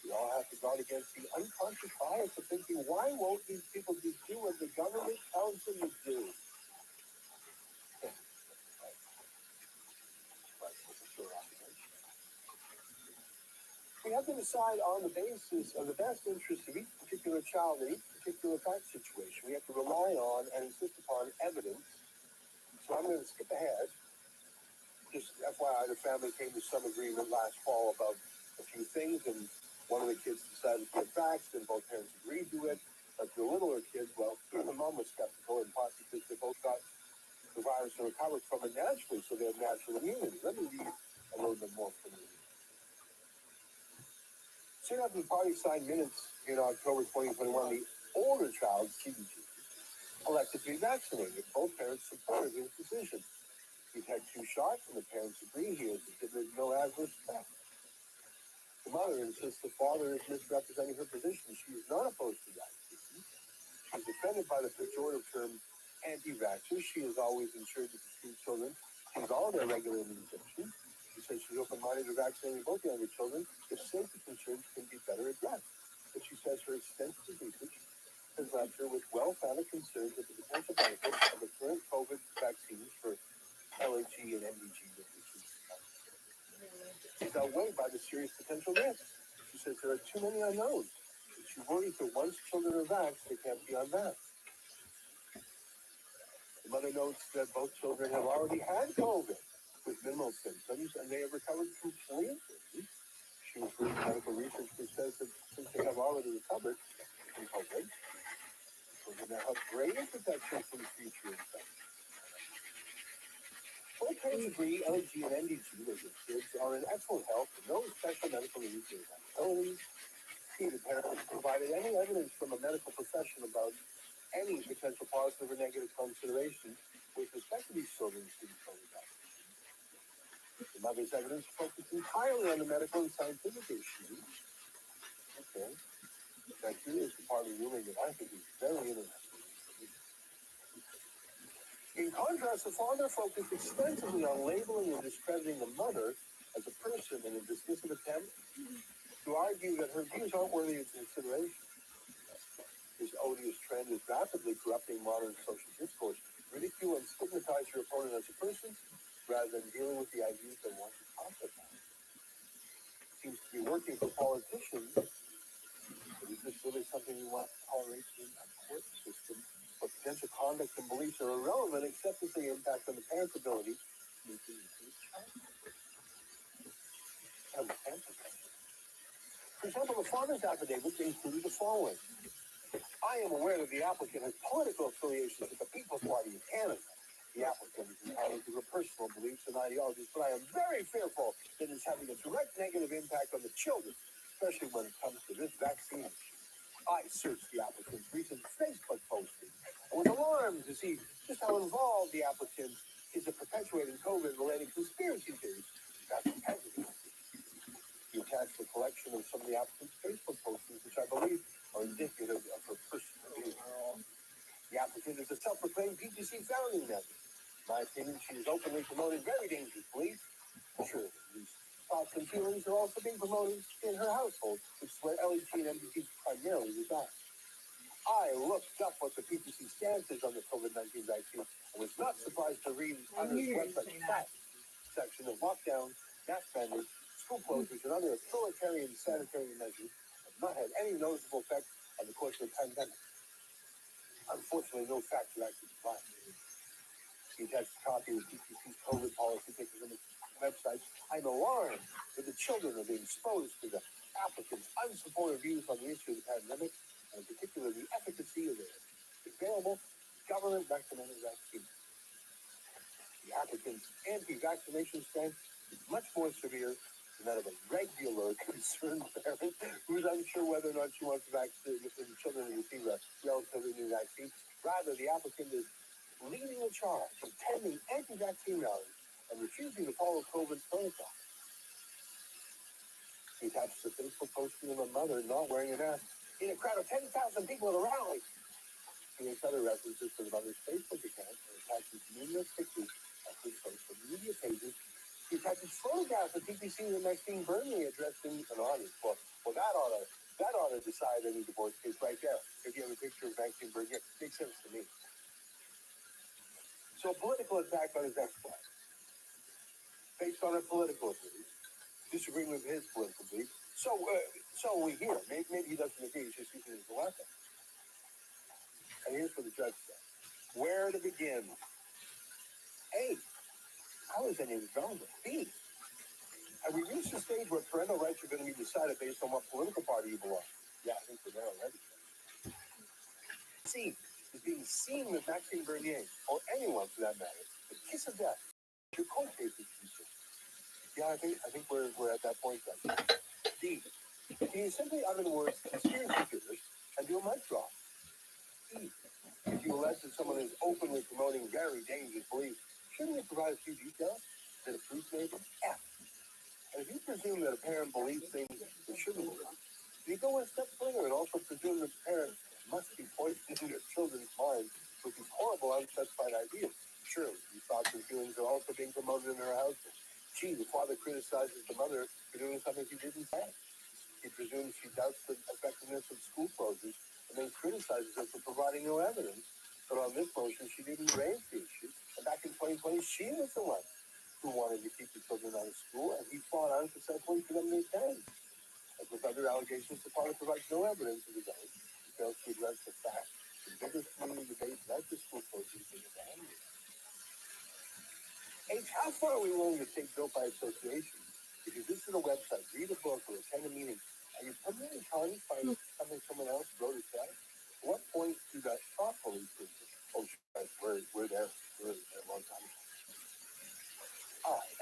We all have to guard against the unconscious bias of thinking, why won't these people just do what the government tells them to do? We have to decide on the basis of the best interest of each particular child in each particular fact situation. We have to rely on and insist upon evidence. So I'm going to skip ahead. Just FYI, the family came to some agreement last fall about a few things, and one of the kids decided to get vaxxed, and both parents agreed to it. But the littler kids, well, the mom was skeptical, in part because they both got the virus and recovered from it naturally, so they have natural immunity. Let me read a little bit more from you. Soon after the party signed minutes in October 2021, the older child, CBG, elected to be vaccinated. Both parents supported his decision. He's had 2 shots, and the parents agree he has exhibited no adverse effect. The mother insists the father is misrepresenting her position. She is not opposed to vaccine. She's offended by the pejorative term anti-vaxxers. She has always ensured that the 2 children take all their regular immunizations. She says she's open-minded to vaccinating both younger children if safety concerns can be better addressed. But she says her extensive research has left her with well-founded concerns of the potential benefits of the current COVID vaccines for LAG and MDG. She's outweighed by the serious potential risks. She says there are too many unknowns. She worries that once children are vaxxed, they can't be unvaxxed. The mother notes that both children have already had COVID with minimal symptoms, and they have recovered completely. She was reading medical research which says that since they have already recovered from COVID, children now have greater protection from future infections. Both parents agree LAG and MDG, those are kids, are in excellent health with no special medical needs or disabilities. Neither parent has provided any evidence from a medical profession about any potential positive or negative consideration with respect to these children's COVID vaccine. The mother's evidence focused entirely on the medical and scientific issues. Okay. Now, here is the part of the ruling that I think is very interesting. In contrast, the father focused extensively on labeling and discrediting the mother as a person in a dismissive attempt to argue that her views aren't worthy of consideration. This odious trend is rapidly corrupting modern social discourse. Ridicule and stigmatize your opponent as a person rather than dealing with the ideas they want to talk about. It seems to be working for politicians, but is this really something we want to tolerate in a court system where potential conduct and beliefs are irrelevant except as they impact on the parent's ability to make the child? And the parent's ability. For example, the father's affidavit included the following. I am aware that the applicant has political affiliations with the People's Party of Canada. The applicant is entitled to her personal beliefs and ideologies, but I am very fearful that it's having a direct negative impact on the children, especially when it comes to this vaccine issue. I searched the applicant's recent Facebook posting and was alarmed to see just how involved the applicant is in perpetuating COVID-related conspiracy theories. That's hesitant. He attached a collection of some of the applicant's Facebook postings, which I believe are indicative of her personal views. The applicant is a self-proclaimed PTC founding member. In my opinion, she is openly promoting very dangerous beliefs. Sure, these thoughts and feelings are also being promoted in her household, which is where LAG and MDT primarily reside. I looked up what the PTC stance is on the COVID-19 vaccine and was not surprised to read on its website section of lockdowns, mask mandates, school closures, and other authoritarian sanitary measures have not had any noticeable effect on the course of the pandemic. Unfortunately, no facts are actually provided. He attached a copy of TPC's COVID policy papers on the website. I'm alarmed that the children are being exposed to the applicants' unsupportive views on the issue of the pandemic, and in particular the efficacy of the available government recommended vaccine. The applicant's anti-vaccination stance is much more severe than that of a regular concerned parent who's unsure whether or not she wants to vaccinate the children to receive a relatively new vaccine. Rather, the applicant is leading the charge, attending anti-vaccine rallies, and refusing to follow COVID protocol. He attached a Facebook posting of a mother not wearing a mask in a crowd of 10,000 people at a rally. He makes other references to the mother's Facebook account and attaches numerous pictures of her social media pages. He attaches photographs of TPC and Maxine Burnley addressing an audience. Well, that ought to decide any divorce case right there. If you have a picture of Maxine Burnley, it makes sense to me. So a political attack on his ex-wife, based on her political beliefs, disagreeing with his political beliefs. So we hear. Maybe he doesn't agree. He's just using it as a weapon. And here's what the judge said. Where to begin? A, how is any of this relevant? B, have we reached a stage where parental rights are going to be decided based on what political party you belong to? Yeah, I think we're there already. C, is being seen with Maxime Bernier, or anyone for that matter, the kiss of death. Your court case is concerned. Yeah, I think we're at that point. Then. D, can you simply utter the words conspiracy theorist and do a mic drop? E, if you allege that someone is openly promoting very dangerous beliefs, shouldn't you provide a few details? Is it a proof maybe? F, and if you presume that a parent believes things they shouldn't believe, you go a step further and also presume that the parent must be poisoning their children's minds with these horrible unspecified ideas. Surely, these thoughts and feelings are also being promoted in her household. Gee, the father criticizes the mother for doing something she didn't say. He presumes she doubts the effectiveness of school closures and then criticizes her for providing no evidence. But on this motion, she didn't raise the issue. And back in 2020, she was the one who wanted to keep the children out of school, and he fought unsuccessfully for them to attend. As with other allegations, the father provides no evidence of his own. He fails to address the fact that vigorous community debate led to school closures being abandoned. H, how far are we willing to take guilt by association? If you visit a website, read a book, or attend a meeting, are you permanently tarnished by something someone else wrote or said? At what point do that thoughtfully prove it? Oh, we're there. We're there a long time ago.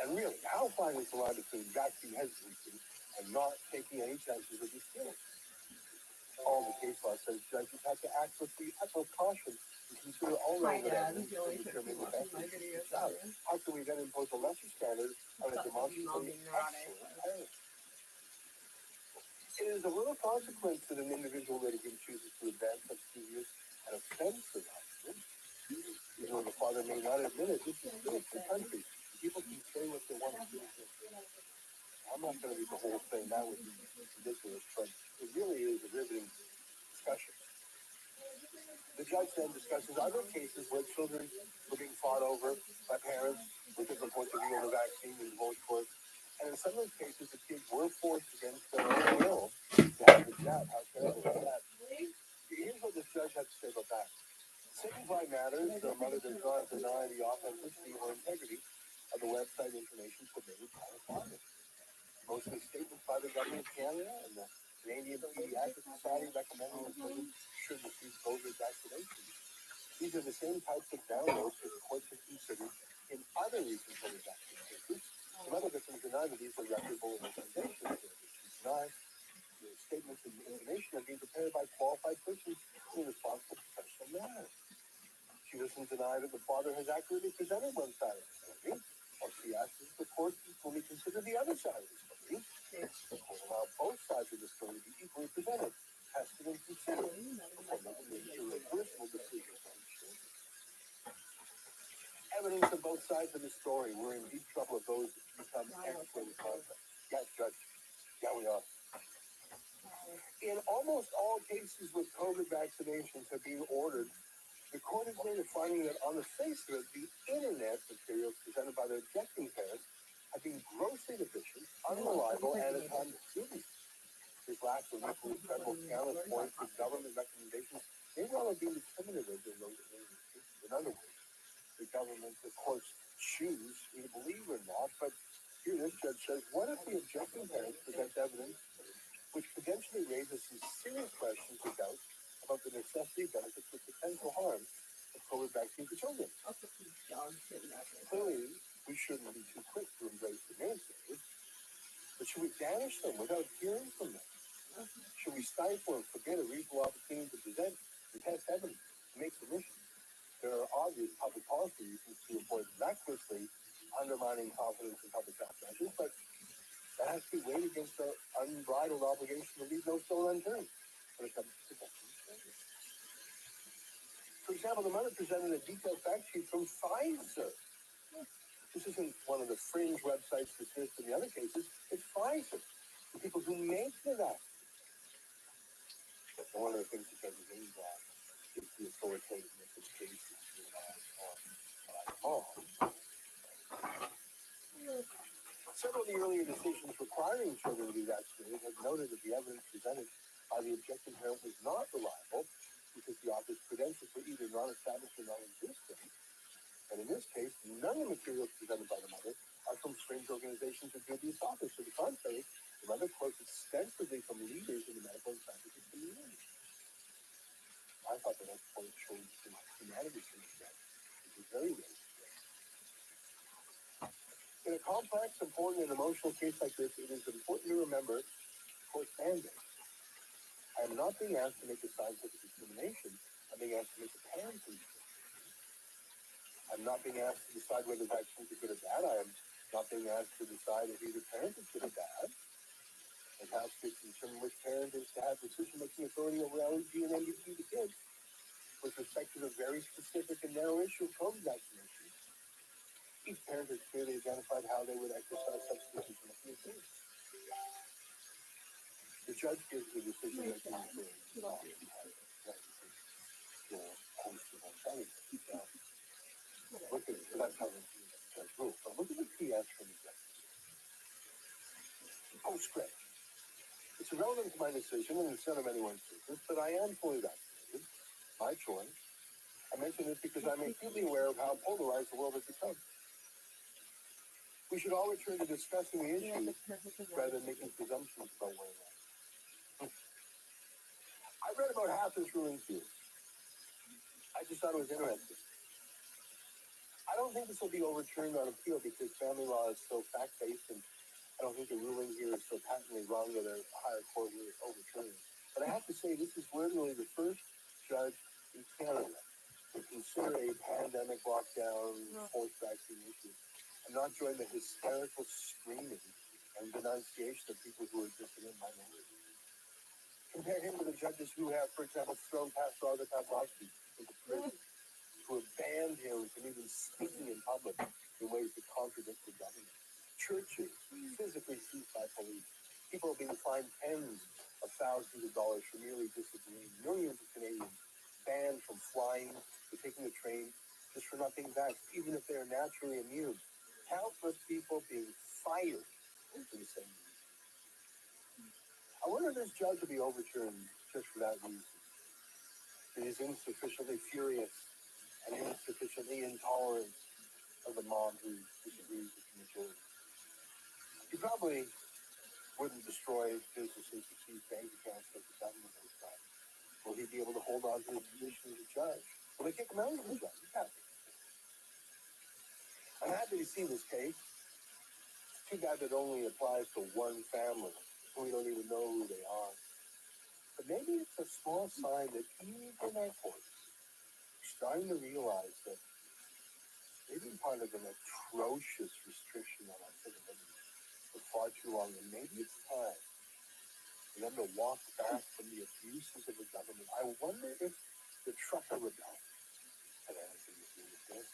And really, how fine is the line between vaccine hesitancy and not taking any chances with your skin? All the case law says judges have to act with the utmost caution and consider all relevant evidence to determine the best interest of the child. How can we then impose a lesser standard on a demonstrably excellent parent? It is of little consequence that an individual litigant chooses to advance such dubious and offensive arguments. Even though the father may not admit it, this is still the country. People can say what they want to do. I'm not going to read the whole thing. That would be ridiculous, but it really is a riveting discussion. The judge then discusses other cases where children were being fought over by parents with different points of view on the vaccine in divorce court. And in some of those cases, the kids were forced against their own will to have the jab. How terrible is that? Here's what the judge had to say about that. Simplify matters. The mother does not deny the authenticity or integrity of the website information submitted by the father. Most of the statements by the government of Canada and the Canadian Pediatric Society recommending that children should receive COVID vaccination. These are the same types of downloads that the courts have considered in other recent COVID vaccine cases. Some other victims deny that these are reputable organizations. Deny the statements and information are being prepared by qualified persons in a responsible professional manner. She doesn't deny that the father has accurately presented one side of the story. Or she asks that the court equally consider the other side of the story. The court allow both sides of the story to be equally presented, tested, and considered before making a reversible decision on each story. Evidence of both sides of the story. We're in deep trouble if those become antiquated concepts. Yes, Judge. Yeah, we are. In almost all cases with COVID vaccinations have been ordered, the court has made a finding that on the face of it, the internet materials presented by the objecting parents have been grossly deficient, unreliable, and at times dubious. This lack of equally credible counterpoint to government recommendations may well have been determinative in those cases. In other words, the government courts choose who to believe or not, but here this judge says, what if the objecting parent presents evidence which potentially raises some serious questions or doubts about the necessity, benefits, or potential harm of COVID vaccine for children? Also, keep dogs sitting out there. Clearly, we shouldn't be too quick to embrace the naysayers, but should we banish them without hearing from them? Should we stifle and forget a reasonable opportunity to present and test evidence and make submissions? There are obvious public policy reasons to avoid recklessly undermining confidence in public health measures, but that has to be weighed against our unbridled obligation to leave no stone unturned when it comes to protecting children. For example, the mother presented a detailed fact sheet from Pfizer. This isn't one of the fringe websites dismissed in the other cases. It's Pfizer, the people who make the vaccine. And one of the things that judges lean on is the authoritativeness of cases Several of the earlier decisions requiring children to be vaccinated have noted that the evidence presented by the objecting parent was not reliable because the author's credentials were either non-established or non-existent. And in this case, none of the materials presented by the mother are from fringe organizations or dubious authors. To the contrary, the mother quotes extensively from leaders in the medical and scientific community. I thought that point showed some humanities in the which is very rare. In a complex, important, and emotional case like this, it is important to remember court standards. I am not being asked to make a scientific determination. I'm being asked to make a parenting determination. I'm not being asked to decide whether vaccines are good or bad. I am not being asked to decide if either parent is good or bad. I'm asked to determine which parent is to have decision-making authority over allergy and NDP to kids with respect to the very specific and narrow issue of COVID vaccination. Each parent has clearly identified how they would exercise such decision-making authority. The judge gives the decision-making authority. Look at it, that's how the judge rules. But look at the PS from the judge. Postscript. It's irrelevant to my decision and it's none of anyone's business, but I am fully vaccinated. My choice. I mention this because I'm acutely aware of how polarized the world has become. We should all return to discussing the issue rather than making presumptions about one another. I read about half this ruling too. I just thought it was interesting. I don't think this will be overturned on appeal because family law is so fact-based, and I don't think the ruling here is so patently wrong that a higher court will overturn it. But I have to say, this is literally the first judge in Canada to consider a pandemic lockdown forced vaccine issue and not join the hysterical screaming and denunciation of people who are dissident minorities. Compare him to the judges who have, for example, thrown Pastor Arthur Pavlovsky into prison, who have banned him from even speaking in public in ways that contradict the government. Churches physically seized by police. People are being fined tens of thousands of dollars for merely disagreeing. Millions of Canadians banned from flying or taking the train just for not being vaxxed, even if they are naturally immune. Countless people being fired for the same reason. I wonder if this judge will be overturned just for that reason. It is insufficiently furious and insufficiently intolerant of the mob who disagrees with the majority. He probably wouldn't destroy businesses to seize bank accounts like the government has done. Will he be able to hold on to his position as a judge? Will they kick him out as a judge? I'm happy to see this case. It's too bad that it only applies to one family, who we don't even know who they are. But maybe it's a small sign that even our courts are starting to realize that they've been part of an atrocious restriction on our civil liberties for far too long, and maybe it's time for them to walk back from the abuses of the government. I wonder if the trucker rebellion had anything to do with this.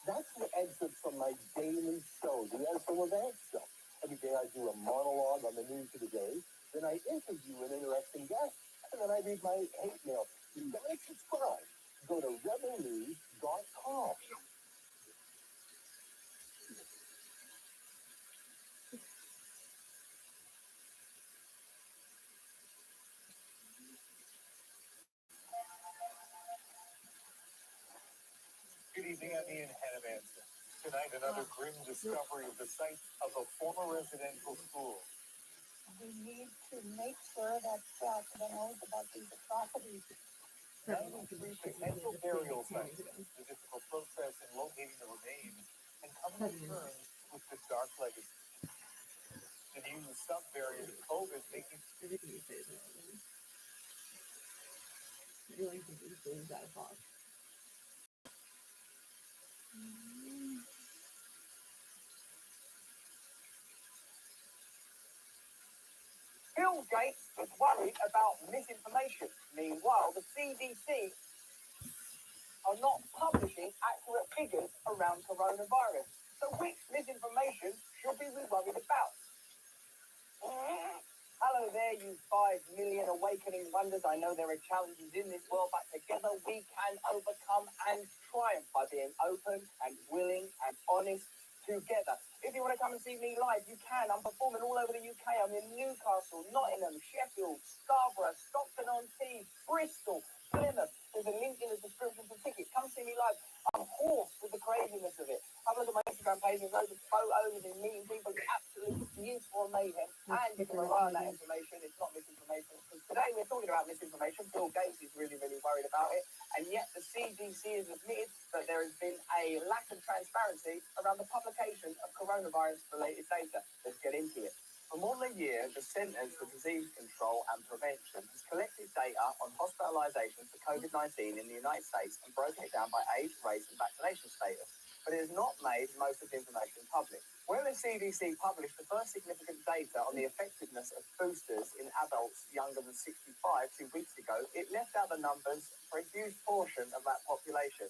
That's the exit from my daily show, the Ezra Levant Show. Every day I do a monologue on the news of the day, then I interview an interesting guest, and then I read my hate mail. You gotta subscribe. Go to rebelnews.com. Louisianian Hannah Manson. Tonight, another grim discovery of the site of a former residential school. We need to make sure that they knows about these atrocities. 93 potential burial sites. The difficult process in locating the remains and coming to terms with the dark legacy. The new sub-variant of COVID making Bill Gates is worried about misinformation. Meanwhile, the CDC are not publishing accurate figures around coronavirus. So which misinformation should we be worried about? Hello there, you 5 million awakening wonders. I know there are challenges in this world, but together we can overcome and triumph by being open and willing and honest together. If you want to come and see me live, you can. I'm performing all over the UK. I'm in Newcastle, Nottingham, Sheffield, Scarborough, Stockton-on-Tees, Bristol, Plymouth. There's a link in the description for tickets. Come see me live. I'm hoarse with the craziness of it. Have a look at my Instagram page. There's loads of photos and meeting people. It's absolutely beautiful and mayhem. And you can rely on that information. It's not misinformation. Because today we're talking about misinformation. Bill Gates is really, really worried about it. And yet the CDC has admitted that there has been a lack of transparency around the publication of coronavirus-related data. Let's get into it. For more than a year, the Centers for Disease Control and Prevention has collected data on hospitalization for COVID-19 in the United States and broken it down by age, race, and vaccination status. But it has not made most of the information public. When the CDC published the first significant data on the effectiveness of boosters in adults younger than 65 2 weeks ago, it left out the numbers for a huge portion of that population.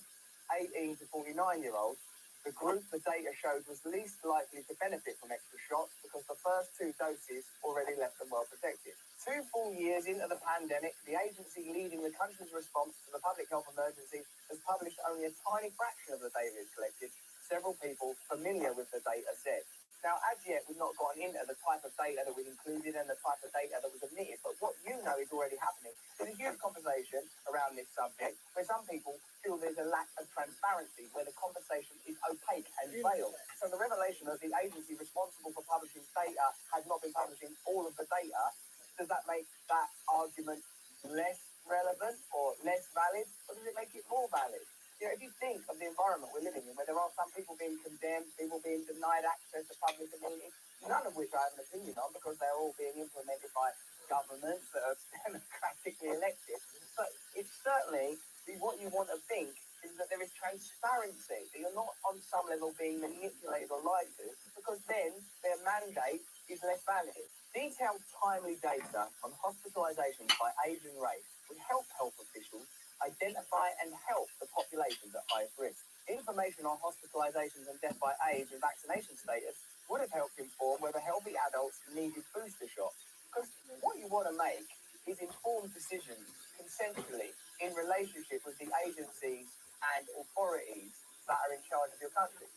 18 to 49-year-olds, the group the data showed was least likely to benefit from extra shots because the first 2 doses already left them well protected. 2 full years into the pandemic, the agency leading the country's response to the public health emergency has published only a tiny fraction of the data it's collected, several people familiar with the data said. Now, as yet, we've not gotten into the type of data that was included and the type of data that was omitted, but what you know is already happening. There's a huge conversation around this subject where some people feel there's a lack of transparency, where the conversation is opaque and veiled. So the revelation that the agency responsible for publishing data has not been publishing all of the data, does that make that argument less relevant or less valid, or does it make it more valid? You know, if you think of the environment we're living in, where there are some people being condemned, people being denied access to public amenities, none of which I have an opinion on because they're all being implemented by governments that are democratically elected. But it's certainly what you want to think is that there is transparency, that you're not on some level being manipulated or lied to, because then their mandate is less valid. Detailed, timely data on hospitalizations by age and race would help health officials identify and help the populations at highest risk. Information on hospitalizations and death by age and vaccination status would have helped inform whether healthy adults needed booster shots. Because what you want to make is informed decisions consensually in relationship with the agencies and authorities that are in charge of your country.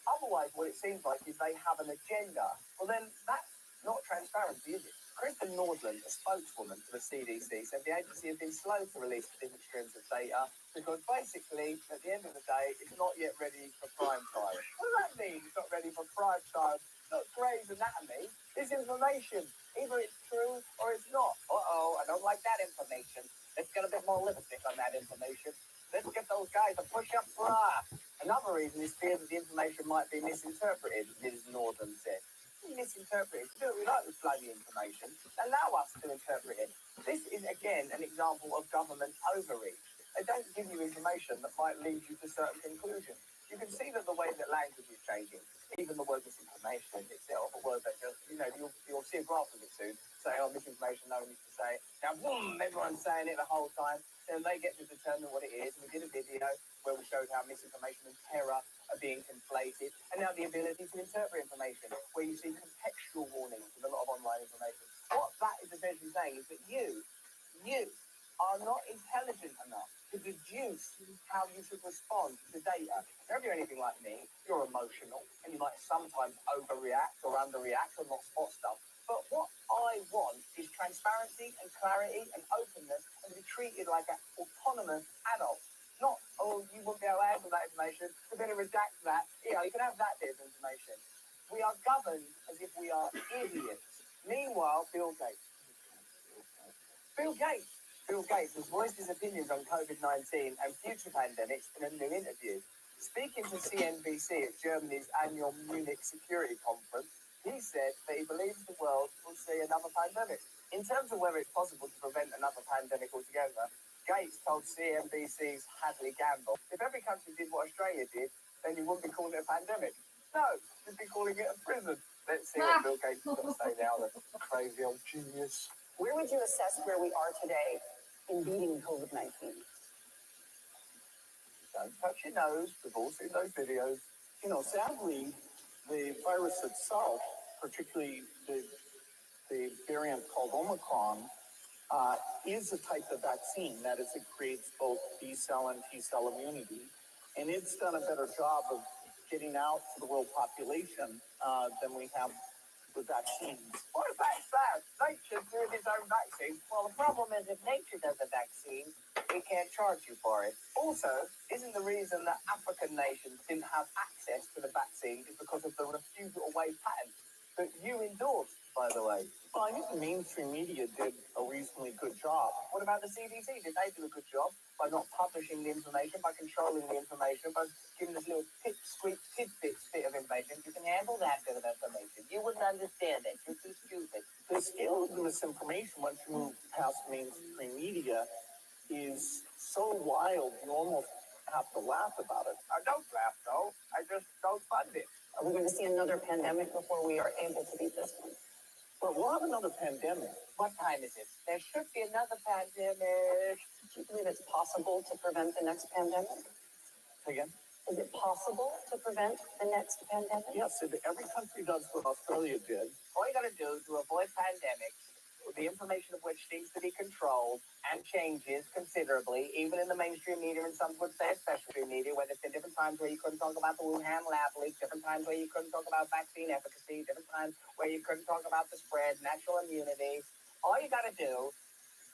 Otherwise, what it seems like is they have an agenda. Well, then that's not transparency, is it? Kristen Nordland, a spokeswoman for the CDC, said the agency has been slow to release different streams of data because basically, at the end of the day, it's not yet ready for prime time. What does that mean? It's not ready for prime time. It's not Grey's Anatomy. This information, either it's true or it's not. Uh-oh, I don't like that information. Let's get a bit more lipstick on that information. Let's get those guys a push-up bra. Another reason is fear that the information might be misinterpreted, Ms. Nordland said. Misinterpreted. We like this bloody information. Allow us to interpret it. This is, again, an example of government overreach. They don't give you information that might lead you to certain conclusions. You can see that the way that language is changing, even the word misinformation itself, a word that just, you'll see a graph of it soon, say, oh, misinformation, no one needs to say it. Now, boom, everyone's saying it the whole time. Then they get to determine what it is. We did a video where we showed how misinformation and terror are being conflated, and now the ability to interpret information, where you see contextual warnings with a lot of online information. What that is essentially saying is that you are not intelligent enough to deduce how you should respond to data. Now, if you're anything like me, you're emotional, and you might sometimes overreact or underreact or not spot stuff. But what I want is transparency and clarity and openness and to be treated like an autonomous adult. Not, oh, you won't be able to handle that information, we're going to redact that. You can have that bit of information. We are governed as if we are idiots. Meanwhile, Bill Gates. Bill Gates has voiced his opinions on COVID-19 and future pandemics in a new interview. Speaking to CNBC at Germany's annual Munich Security Conference, he said that he believes the world will see another pandemic. In terms of whether it's possible to prevent another pandemic altogether, Gates told CNBC's Hadley Gamble, if every country did what Australia did, then you wouldn't be calling it a pandemic. No, you'd be calling it a prison. Let's see what Bill Gates has got to say now, the crazy old genius. Where would you assess where we are today in beating COVID-19? Don't touch your nose. We've all seen those videos. Sadly, the virus itself, particularly the variant called Omicron, is a type of vaccine. That is, it creates both B cell and T cell immunity. And it's done a better job of getting out to the world population than we have with vaccines. What if that's bad? Nature's doing its own vaccine. Well, the problem is if nature does a vaccine, it can't charge you for it. Also, isn't the reason that African nations didn't have access to the vaccine is because of the refusal away patent that you endorsed, by the way? Well, I think the mainstream media did a reasonably good job. What about the CDC? Did they do a good job by not publishing the information, by controlling the information, by giving us little tidbits bit of information? You can handle that bit of information. You wouldn't understand it. You're too stupid. The scale of the misinformation, once you move past mainstream media, is so wild you almost have to laugh about it. I don't laugh, though. I just don't fund it. Are we going to see another pandemic before we are able to beat this one? But we'll have another pandemic. What time is it? There should be another pandemic. Do you believe it's possible to prevent the next pandemic? Again? Is it possible to prevent the next pandemic? Yes, every country does what Australia did. All you got to do to avoid pandemics, the information of which needs to be controlled and changes considerably, even in the mainstream media, and some would say especially media, where there's been different times where you couldn't talk about the Wuhan lab leak, different times where you couldn't talk about vaccine efficacy, different times where you couldn't talk about the spread, natural immunity. All you got to do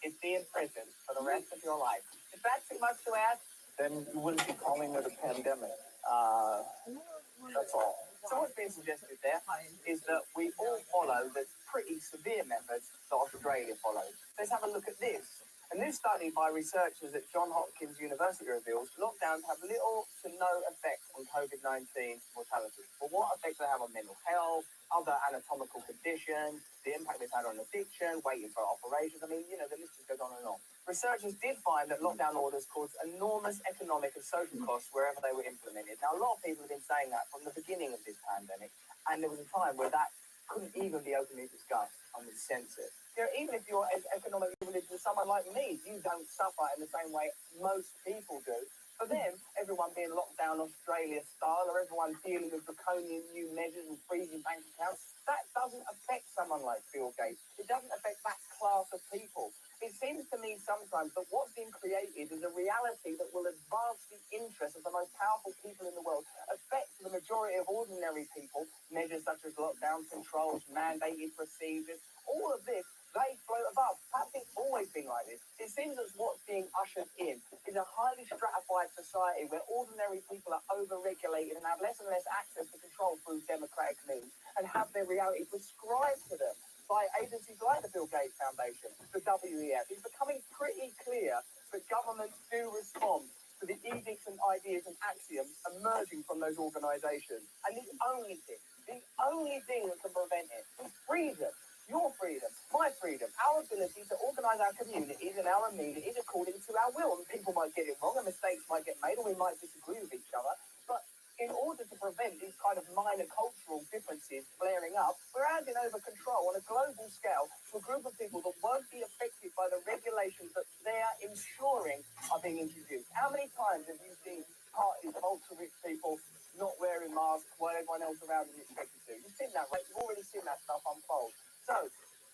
is be in prison for the rest of your life. Is that too much to ask? Then you wouldn't be calling it a pandemic. That's all. So what's being suggested there is that we all follow the pretty severe methods that Australia follows. Let's have a look at this. A new study by researchers at Johns Hopkins University reveals lockdowns have little to no effect on COVID-19 mortality. But what effect they have on mental health, other anatomical conditions, the impact it's had on addiction, waiting for operations. I mean, the list just goes on and on. Researchers did find that lockdown orders caused enormous economic and social costs wherever they were implemented. Now, a lot of people have been saying that from the beginning of this pandemic, and there was a time where that couldn't even be openly discussed and was censored. Even if you're as economically privileged as someone like me, you don't suffer in the same way most people do. For them, everyone being locked down Australia style, or everyone dealing with draconian new measures and freezing bank accounts, that doesn't affect someone like Bill Gates. It doesn't affect that class of people. It seems to me sometimes that what's being created is a reality that will advance the interests of the most powerful people in the world, affect the majority of ordinary people, measures such as lockdown controls, mandated procedures, all of this, they float above. Perhaps it's always been like this. It seems that what's being ushered in is a highly stratified society where ordinary people are over-regulated and have less and less access to control through democratic means and have their reality prescribed to them by agencies like the Bill Gates Foundation, the WEF. It's becoming pretty clear that governments do respond to the edicts and ideas and axioms emerging from those organisations. And the only thing that can prevent it is freedom. Your freedom, my freedom, our ability to organise our communities and our amenities according to our will. And people might get it wrong and mistakes might get made, or we might disagree with each other. But in order to prevent these kind of minor cultural differences flaring up, we're handing over control on a global scale to a group of people that won't be affected by the regulations that they're ensuring are being introduced. How many times have you seen parties of ultra-rich people not wearing masks while everyone else around them is expected to? You've seen that, right? You've already seen that stuff unfold. So,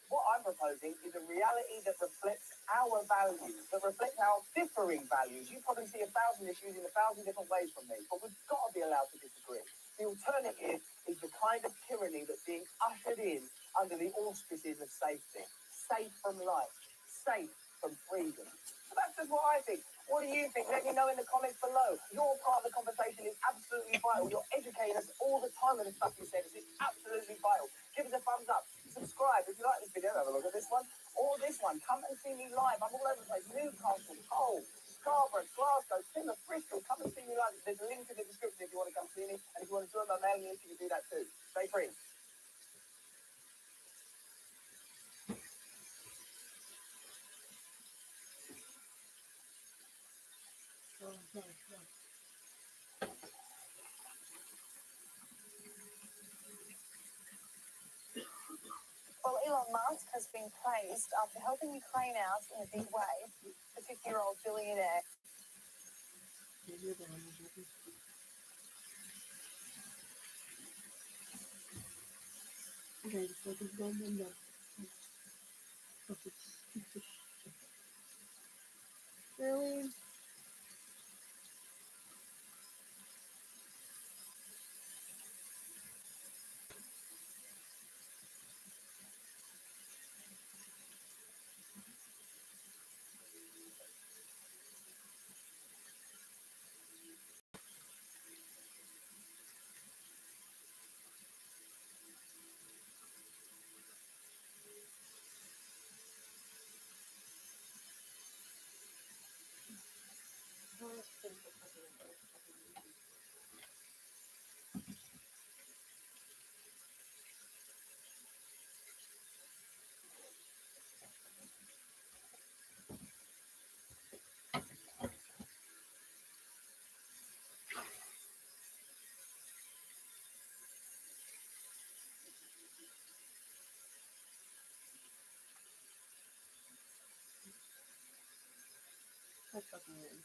what I'm proposing is a reality that reflects our values, that reflects our differing values. You probably see 1,000 issues in 1,000 different ways from me, but we've got to be allowed to disagree. The alternative is the kind of tyranny that's being ushered in under the auspices of safety. Safe from life, safe from freedom. So that's just what I think. What do you think? Let me know in the comments below. You're part of the conversation. Bristol, come and see me live. There's a link in the description if you want to come see me. And if you want to join my mailing list, you can do that too. Stay free. Well, Elon Musk has been praised after helping Ukraine out in a big way. The 50-year-old billionaire. Okay, so it's going in the really. That's fucking weird.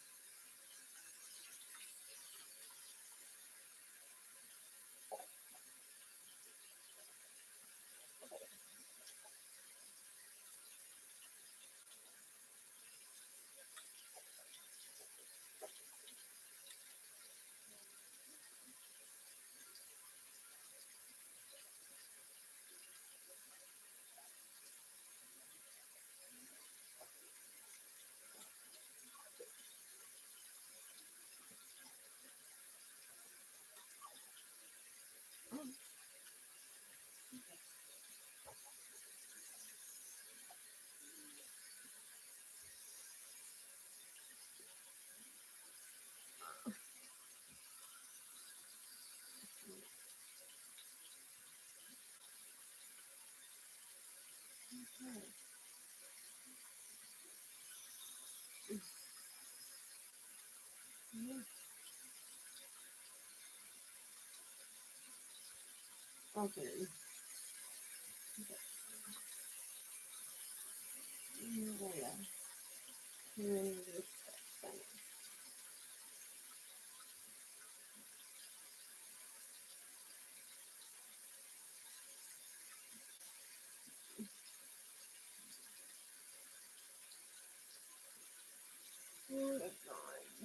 Okay. Oh, yeah.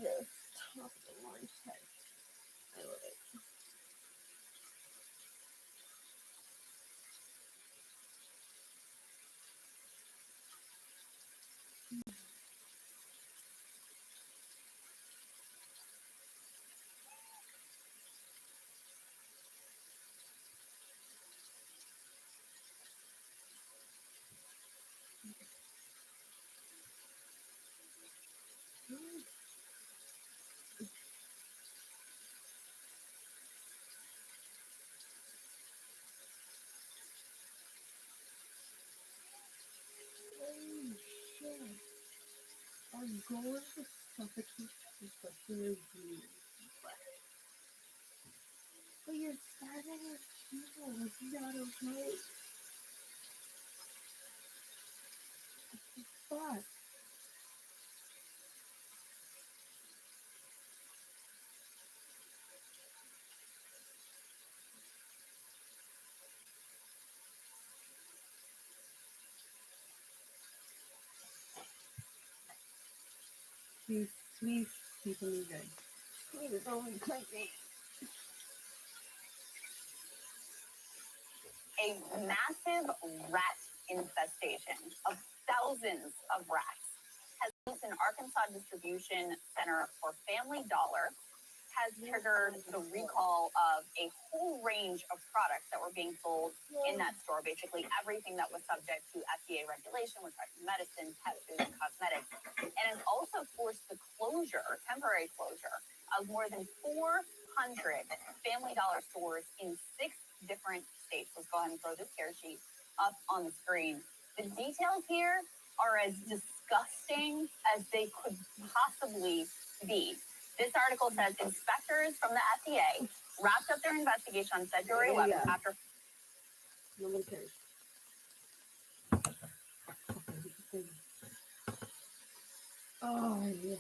Yes, top of the line text. I love it. Oh shit. Our goal is to suffocate professional dreams. But you're starving with people. This is not okay. Fuck. Please, people me good. Please don't click me. A massive rat infestation of thousands of rats has an Arkansas distribution center for Family Dollar has has triggered the recall of a whole range of products that were being sold in that store. Basically, everything that was subject to FDA regulation, which are medicine, pet food, and cosmetics, and has also forced the temporary closure of more than 400 Family Dollar stores in 6 different states. Let's go ahead and throw this tear sheet up on the screen. The details here are as disgusting as they could possibly be. This article says inspectors from the FDA wrapped up their investigation on February 11th after. Oh, yeah.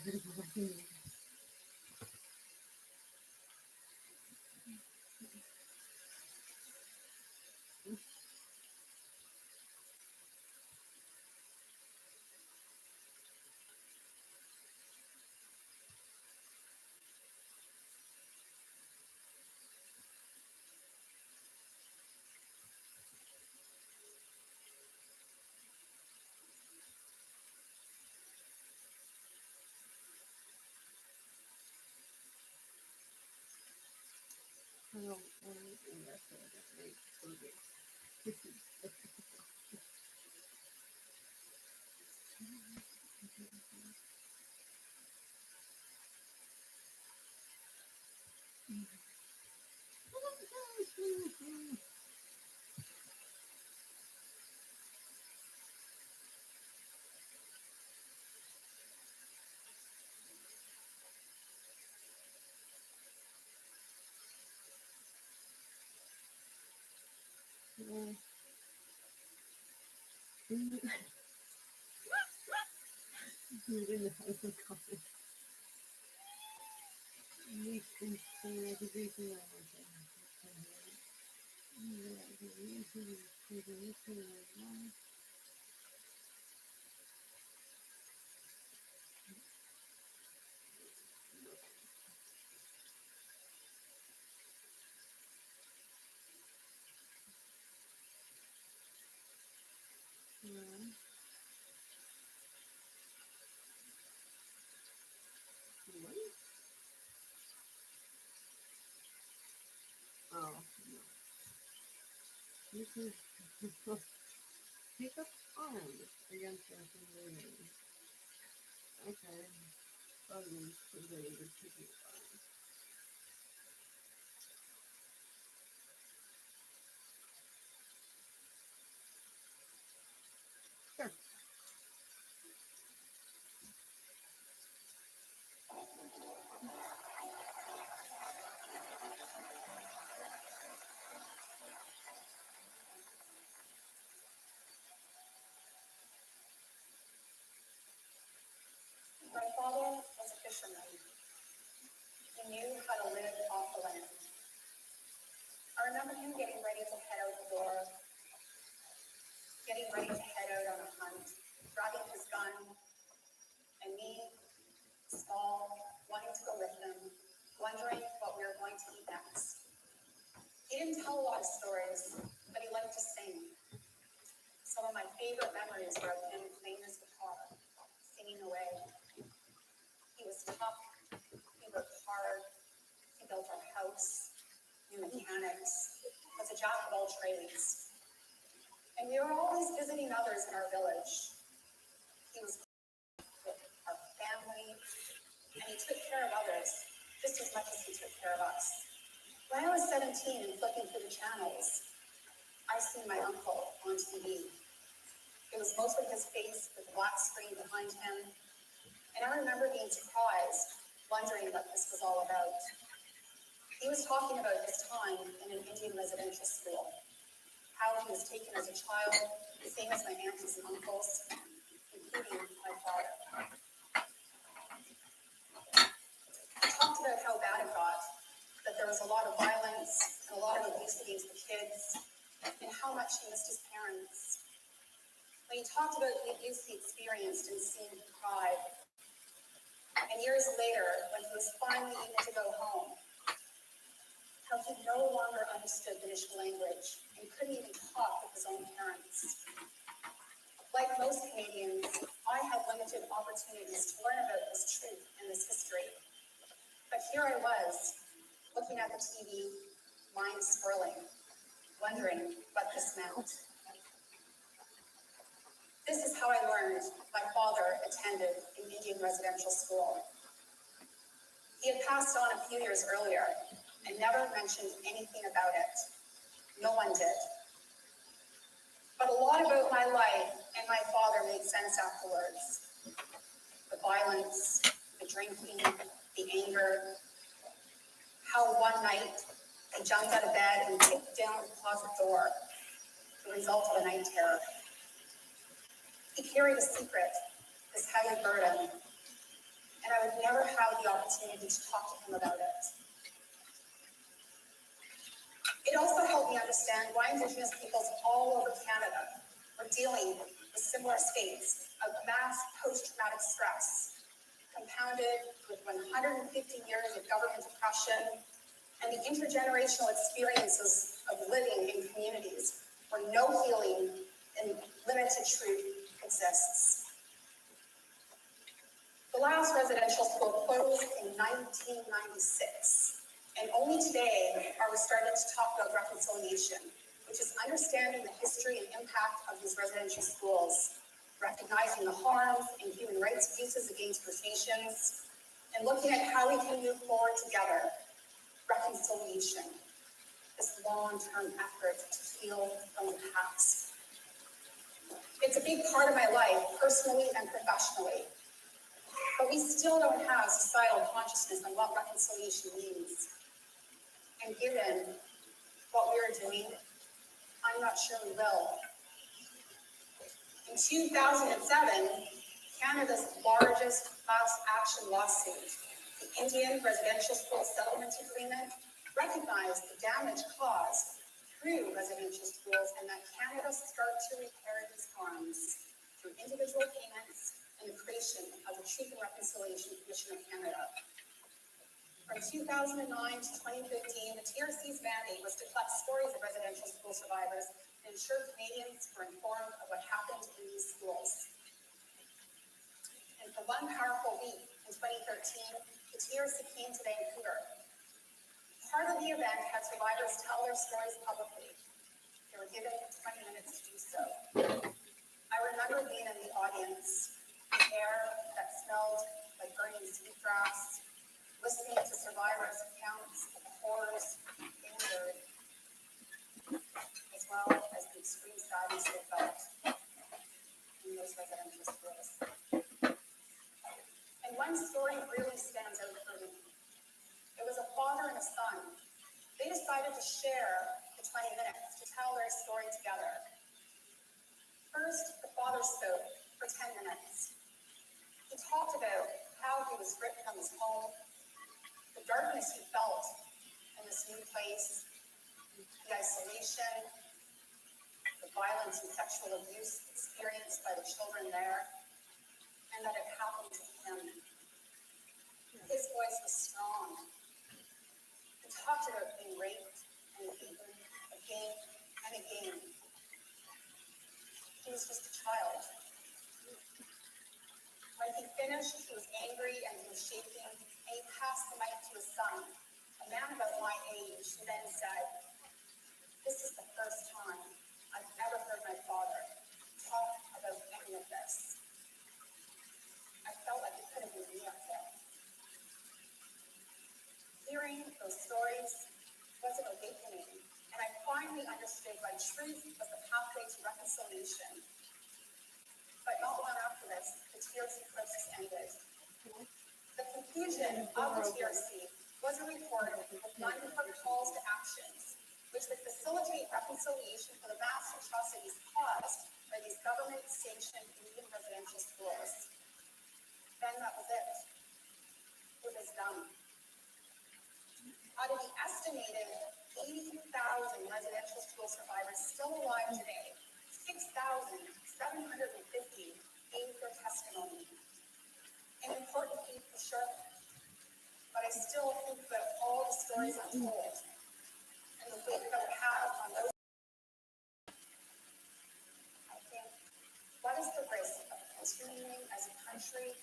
Oh, no. You can pick up arms against us in the ring. Okay. Ugly, ready to pick up arms. Sure. My father was a fisherman. He knew how to live off the land. I remember him getting ready to head out the door, getting ready to head out on a hunt, grabbing his gun, and me, small, wanting to go with him, wondering what we were going to eat next. He didn't tell a lot of stories, but he liked to sing. Some of my favorite memories were of him playing his guitar, singing away. He was tough, he worked hard, he built our house, knew mechanics, was a jack of all trades. And we were always visiting others in our village. He was with our family, and he took care of others just as much as he took care of us. When I was 17 and flipping through the channels, I seen my uncle on TV. It was mostly his face with a black screen behind him, and I remember being surprised, wondering what this was all about. He was talking about his time in an Indian residential school, how he was taken as a child, same as my aunties and uncles, including my father. He talked about how bad it got, that there was a lot of violence and a lot of abuse against the kids, and how much he missed his parents. When he talked about the abuse he experienced and seeing him cry, and years later, when he was finally able to go home, how he no longer understood Finnish language and couldn't even talk with his own parents. Like most Canadians, I had limited opportunities to learn about this truth and this history. But here I was, looking at the TV, mind swirling, wondering what this meant. This is how I learned my father attended an Indian residential school. He had passed on a few years earlier and never mentioned anything about it. No one did. But a lot about my life and my father made sense afterwards. The violence, the drinking, the anger, how one night he jumped out of bed and kicked down the closet door, the result of a night terror. He carried a secret, this heavy burden, and I would never have the opportunity to talk to him about it. It also helped me understand why Indigenous peoples all over Canada were dealing with similar states of mass post-traumatic stress, compounded with 150 years of government oppression and the intergenerational experiences of living in communities where no healing and limited truth exists. The last residential school closed in 1996, and only today are we starting to talk about reconciliation, which is understanding the history and impact of these residential schools, recognizing the harms and human rights abuses against First Nations, and looking at how we can move forward together. Reconciliation, this long-term effort to heal from the past. It's a big part of my life, personally and professionally. But we still don't have societal consciousness on what reconciliation means. And given what we are doing, I'm not sure we will. In 2007, Canada's largest class action lawsuit, the Indian Residential School Settlement Agreement, recognized the damage caused through residential schools and that Canada start to repair these harms through individual payments and the creation of the Truth and Reconciliation Commission of Canada. From 2009 to 2015, the TRC's mandate was to collect stories of residential school survivors and ensure Canadians were informed of what happened in these schools. And for one powerful week in 2013, the TRC came to Vancouver. Part of the event had survivors tell their stories publicly. They were given 20 minutes to do so. I remember being in the audience, the air that smelled like burning sweetgrass, listening to survivors' accounts of the horrors they endured, as well as the extreme sadness they felt in those residential schools. And one story really stands out for me. It was a father and a son. They decided to share the 20 minutes to tell their story together. First, the father spoke for 10 minutes. He talked about how he was ripped from his home, the darkness he felt in this new place, the isolation, the violence and sexual abuse experienced by the children there, and that it happened to him. His voice was strong. He talked about being raped and beaten again and again. He was just a child. When he finished, he was angry and he was shaking, and he passed the mic to his son, a man about my age, who then said, "This is the first time I've ever heard my father talk about any of this." I felt like it could have been me up there. Hearing those stories was an awakening, and I finally understood why truth was the pathway to reconciliation. But not long after this, the TRC process ended. The conclusion of the TRC was a report with 94 calls to actions, which would facilitate reconciliation for the mass atrocities caused by these government-sanctioned Indian residential schools. Then that was it. It was done. Out of the estimated 80,000 residential school survivors still alive today, 6,750 gave their testimony. An important feat for sure, but I still think about all the stories untold and the weight that would have on those. I think, what is the risk of continuing as a country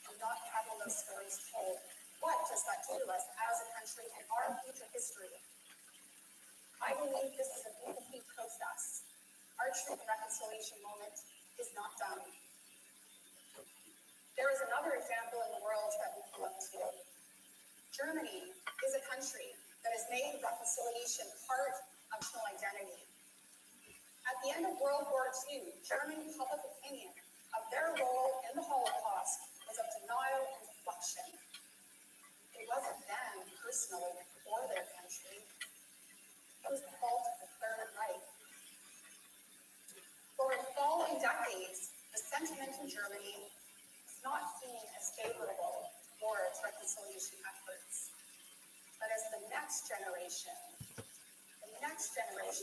and not having those stories told? What does that left due to us as a country and our future history. I believe this is an incomplete process. Our truth and reconciliation moment is not done. There is another example in the world that we can look to. Germany is a country that has made reconciliation part of national identity. At the end of World War II, German public opinion of their role in the Holocaust was of denial and deflection. It wasn't them personally or their country. It was the fault of the Third Reich. For the following decades, the sentiment in Germany is not seen as favorable towards reconciliation efforts. But as the next generation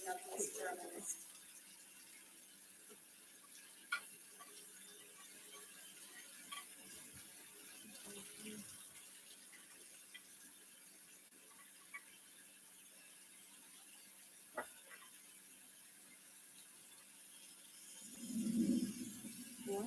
of these Germans What?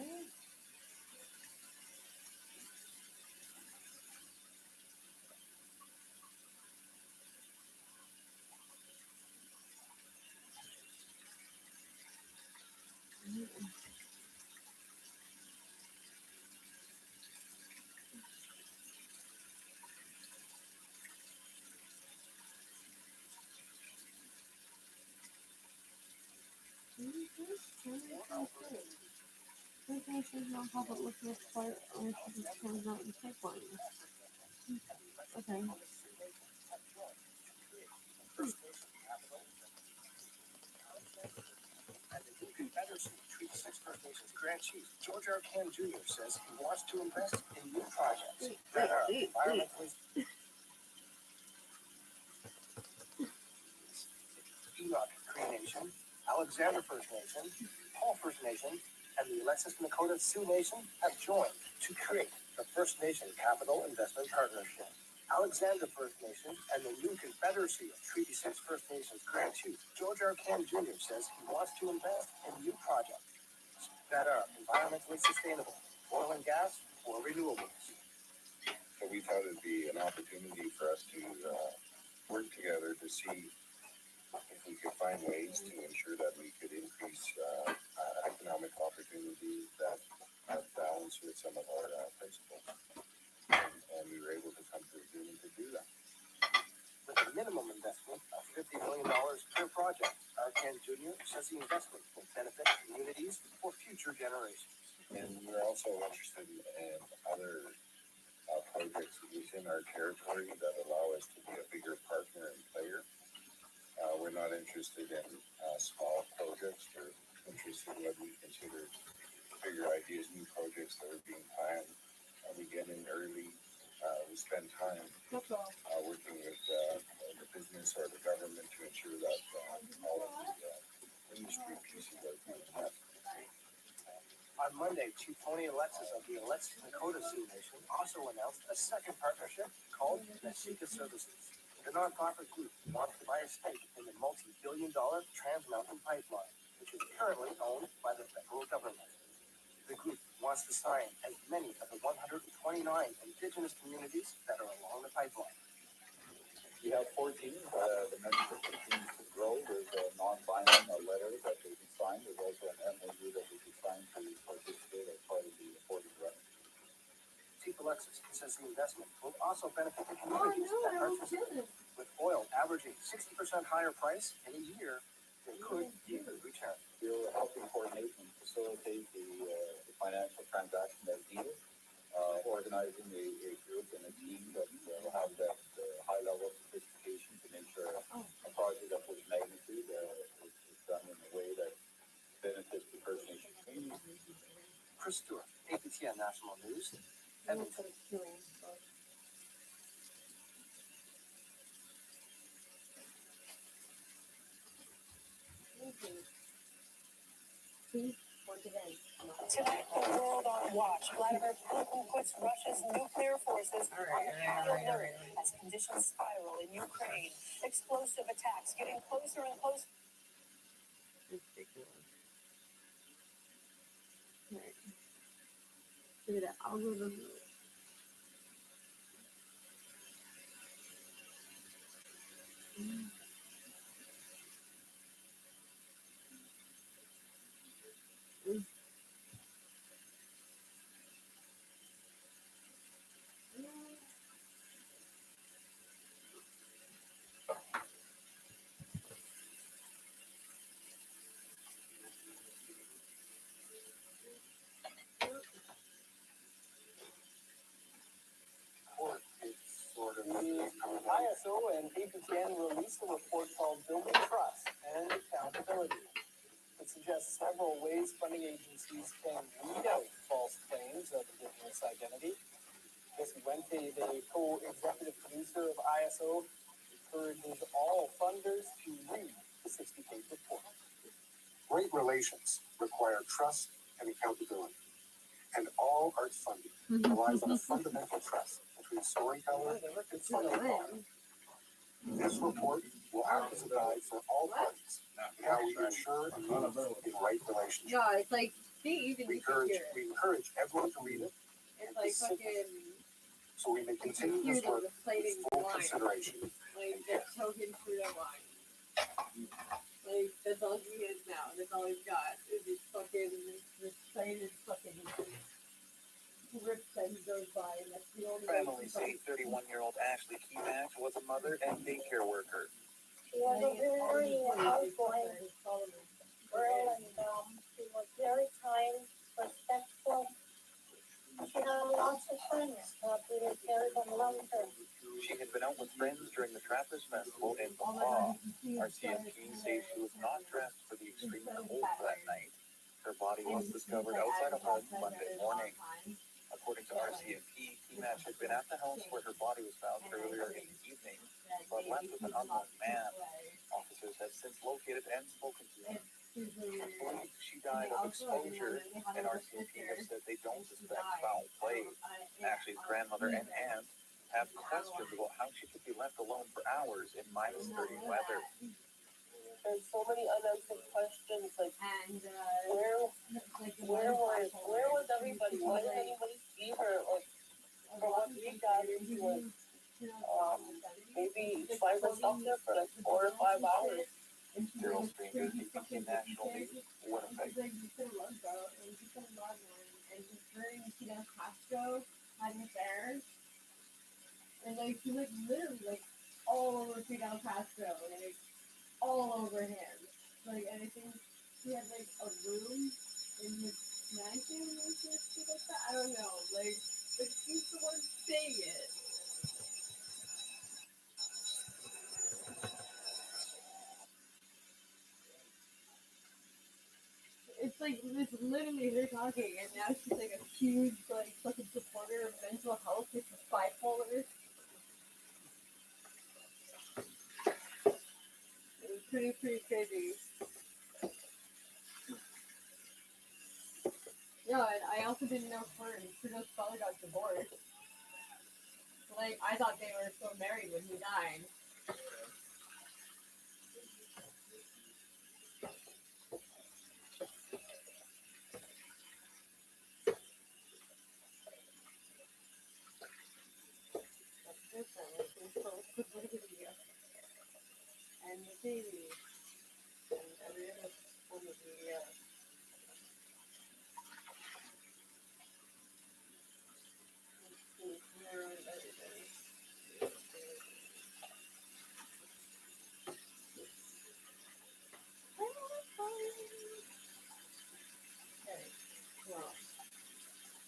Information on public with required ownership of Trans Mountain Pipeline. Okay. And the New Confederacy Treaty 6 First Nations Grand Chief George R. CANT Jr. says he wants to invest in new projects that are environmentally Enoch Cree Nation, Alexander First Nation, Paul First Nation, and the Alexis Nakota Sioux Nation have joined to create the First Nation Capital Investment Partnership. Alexander First Nation and the New Confederacy of Treaty 6 First Nations Grand Chief George R. CANT Jr. says he wants to invest in new projects that are environmentally sustainable, oil and gas, or renewables. So we thought it'd be an opportunity for us to work together to see if we could find ways to ensure that we could increase economic opportunity that balance with some of our principles. And we were able to come to an agreement to do that. With a minimum investment of $50 million per project, R. CANT Jr. says the investment will benefit communities for future generations. And we're also interested in other projects within our territory that allow us to be a bigger partner and player. We're not interested in small projects. We're interested in what we consider bigger ideas, new projects that are being planned. We get in early. We spend time working with the business or the government to ensure that all of the industry pieces are being met. On Monday, Chief Tony Alexis of the Alexis Nakota Sioux Nation also announced a second partnership called Nasika Services. The nonprofit group wants to buy a stake in the multi-billion-dollar Trans Mountain Pipeline, which is currently owned by the federal government. The group wants to sign as many of the 129 Indigenous communities that are along the pipeline. We have 14. The membership continues to grow. There's a non-binding letter that they can sign. There's also an MOU that they can sign to participate as part of the reporting run. Chief Alexis says the investment will also benefit the communities that participate. With oil averaging 60% higher price in a year, they could yield a return. We're helping coordinate and facilitate the financial transaction as needed, organizing a group and a team that will have that high level of sophistication to make sure a project of this magnitude is done in a way that benefits the First Nation community. Chris Stewart, APTN National News, Edmonton. Tonight, the world on watch. Vladimir Putin puts Russia's nuclear forces on high alert as conditions spiral in Ukraine. Explosive attacks getting closer and closer. Ridiculous. Right. Look at that algorithm. ISO and APTN released a report called Building Trust and Accountability. It suggests several ways funding agencies can weed out false claims of Indigenous identity. Jesse Wente, the co-executive producer of ISO, encourages all funders to read the 60-page report. Great relations require trust and accountability, and all art funding relies on a fundamental trust between storyteller and funding body. This report will act as a guide for all parties in how we ensure and move in right relationships. No, it's like they even We encourage everyone to read it it's like fucking so we may continue this work with full consideration. like the token Pluto line. Like that's all he is now. That's all he's got. Is this fucking recited fucking rips that he goes by, and that's the only Family say 31-year-old Ashley Keemack was a mother and daycare worker. She was a very outgoing girl, and she was very kind, respectful. She had lots of friends that really cared and loved her. She had been out with friends during the Trappers Festival in Baja. RCMP says she was not dressed for the extreme cold that night. Her body was discovered outside a home Monday morning. According to RCMP, Keemack had been at the house where her body was found earlier in the evening, but left with an unknown man. Officers have since located and spoken to him. Believe she died of exposure, and RCMP has said they don't suspect foul play. Ashley's grandmother and aunt have questions about how she could be left alone for hours in minus 30 weather. There's so many unanswered questions, like where was everybody? Why didn't anybody see her? Like from what we gathered, she was maybe by herself there for like 4 or 5 hours. Daryl Stranger, BBC National News, Winnipeg. And her and Fidel Castro had an affair. And like she was literally like all over Fidel Castro, like all over him. Like, and I think she had like a room in his mansion or something like that. I don't know. Like, but she's the one saying it. It's like it's literally her talking, and now she's like a huge like fucking supporter of mental health. She's bipolar. It's pretty crazy. Yeah, and I also didn't know Trudeau's father got divorced. Like, I thought they were still married when he died. And the baby. And every other form of media. Okay, well,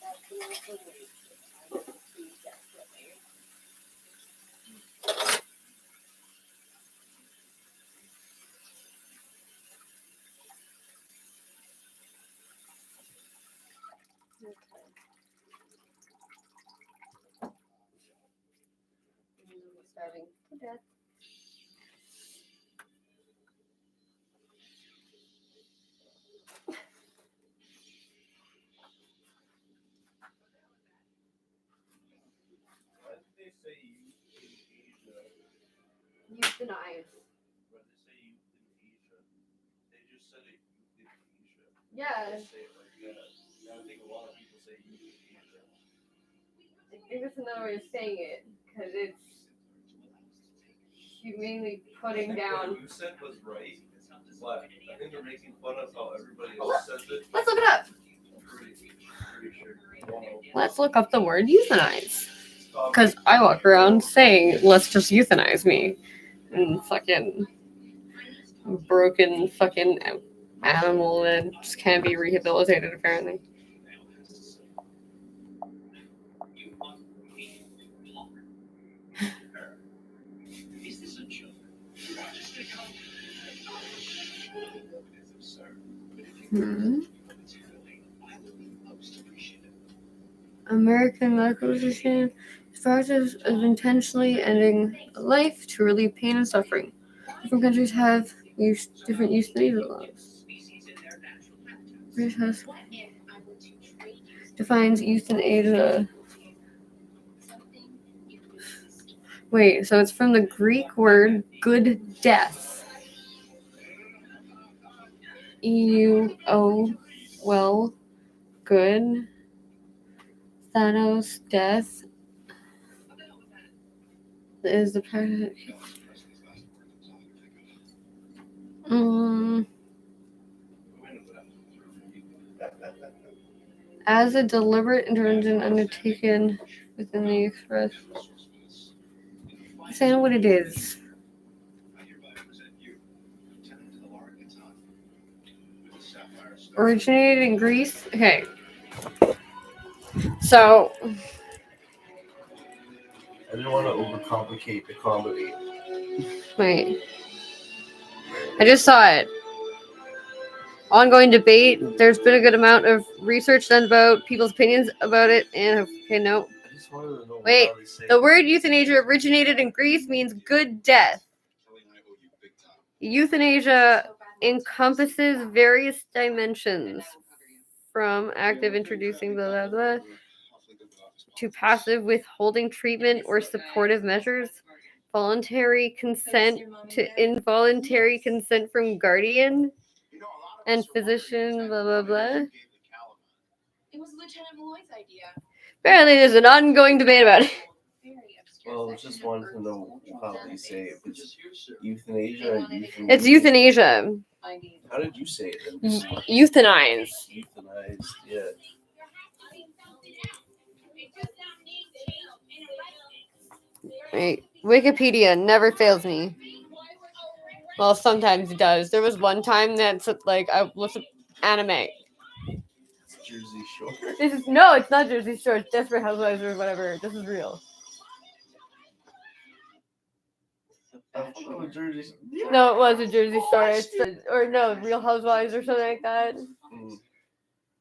that's the information I want to see desperately. Okay. I'm starving to death. Why did they say euthanasia? Euthanize. When they say euthanasia, they just said it euthanasia. Yeah. They say it like that. I think a lot of people say euthanasia. I think that's another way of saying it, because it's humanely putting down. What you said was right, but I think they're making fun of how everybody else says it. Let's look it up. Pretty sure. Let's look up the word euthanize. Because I walk around saying, let's just euthanize me. And fucking broken fucking animal that just can't be rehabilitated, apparently. American Medical Association practice is intentionally ending life to relieve pain and suffering. Different countries have different euthanasia laws. British has defines euthanasia. Wait, so it's from the Greek word good death. well, good. Thanos, death is the practice. As a deliberate intervention undertaken within the express. I know what it is. Originated in Greece. Okay. So. I didn't want to overcomplicate the comedy. Wait. I just saw it. Ongoing debate. There's been a good amount of research done about people's opinions about it. And okay, no. I just wanted to know Wait. how they say The word euthanasia originated in Greece means good death. Euthanasia encompasses various dimensions, from active introducing blah blah blah to passive withholding treatment or supportive measures, voluntary consent to involuntary consent from guardian and physician, blah blah blah. Apparently there's an ongoing debate about it. Well, I just wanted to know how they say it. If it's euthanasia or euthanasia? It's euthanasia. How did you say it? Euthanize. Euthanized, yeah. Wait, Wikipedia never fails me. Well, sometimes it does. There was one time that's like I looked at anime. Jersey Shore. It's not Jersey Shore. It's Desperate Housewives or whatever. This is real. Jersey. No, it was a Jersey Shore. Real Housewives or something like that.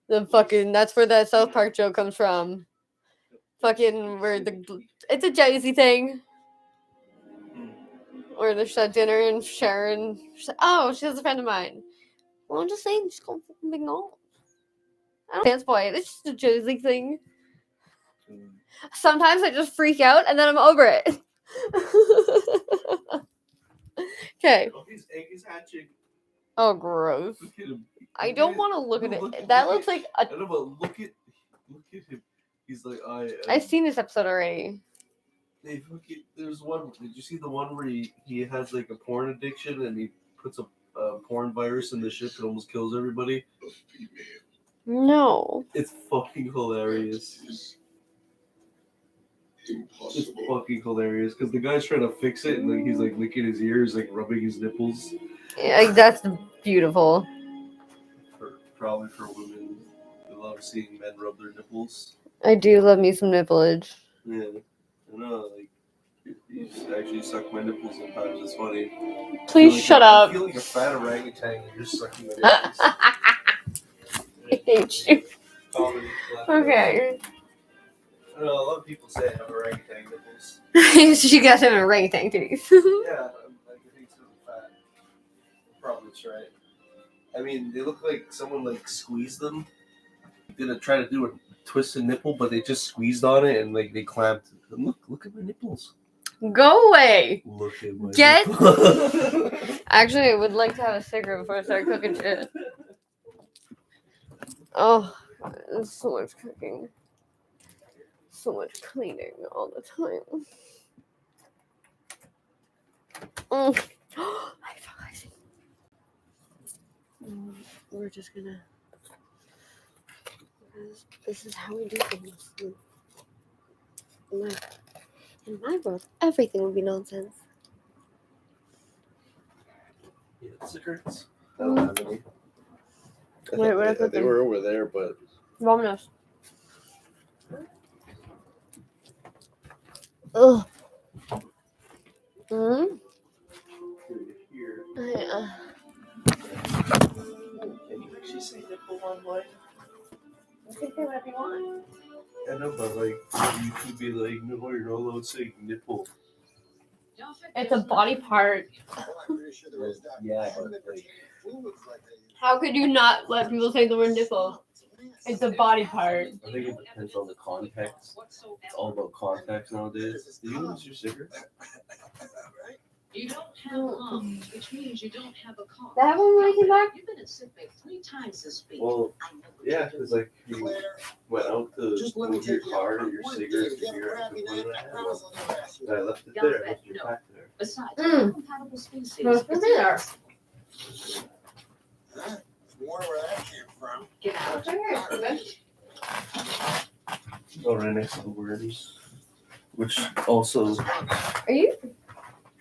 That's where that South Park joke comes from. It's a Jersey thing. Where they're at dinner and Sharon. She's a friend of mine. Well, I'm just saying, she's gonna fucking be gone. I don't dance boy. It's just a Jersey thing. Sometimes I just freak out and then I'm over it. Okay. His egg is hatching. Oh, gross. Look at him. I don't want to look at it. That looks like a. I know, but look at him. He's like, I've seen this episode already. There's one. Did you see the one where he has like a porn addiction and he puts a porn virus in the ship and almost kills everybody? No. It's fucking hilarious. It's fucking hilarious because the guy's trying to fix it and like he's like licking his ears, like rubbing his nipples. Yeah, that's beautiful. Probably for women, they love seeing men rub their nipples. I do love me some nipplage. Yeah, I know. Like, you actually suck my nipples sometimes. It's funny. Please shut up. I feel like a fat orangutan and you're sucking my nipples. I hate you. Okay. I know, a lot of people say I have orangutan nipples. She got some orangutan titties. Yeah, I think so. Fat. Probably that's right. I mean, they look like someone like squeezed them. Didn't try to do a twisted nipple, but they just squeezed on it and like they clamped. And look at my nipples. Go away. Look at my nipples. Actually, I would like to have a cigarette before I start cooking shit. Oh, there's so much cooking. So much cleaning all the time. We're just gonna. This is how we do things. In my world, everything would be nonsense. Yeah, cigarettes. I don't have any. Wait, what I put they them? were over there, but. Vámonos. Ugh. Mm-hmm. Here. Yeah. Can you actually say nipple online? You can say whatever you want. I know, but like, you could be like, no, you're not allowed to say nipple. It's a body part. Yeah, but like, How could you not let people say the word nipple? It's a body part. I think it depends on the context. It's all about context nowadays. Did you lose your cigarette? You don't have lungs, which means you don't have a cough. That one when I came back? You've been in sick bay 3 times this week. Well, yeah, because like you went out to move your car or your cigarette and you're at the one and I left it there. I left your pack there. Besides, compatible species. What's for there? Where that came from? Get out. Oh, right next to the worms. Which also, Are you?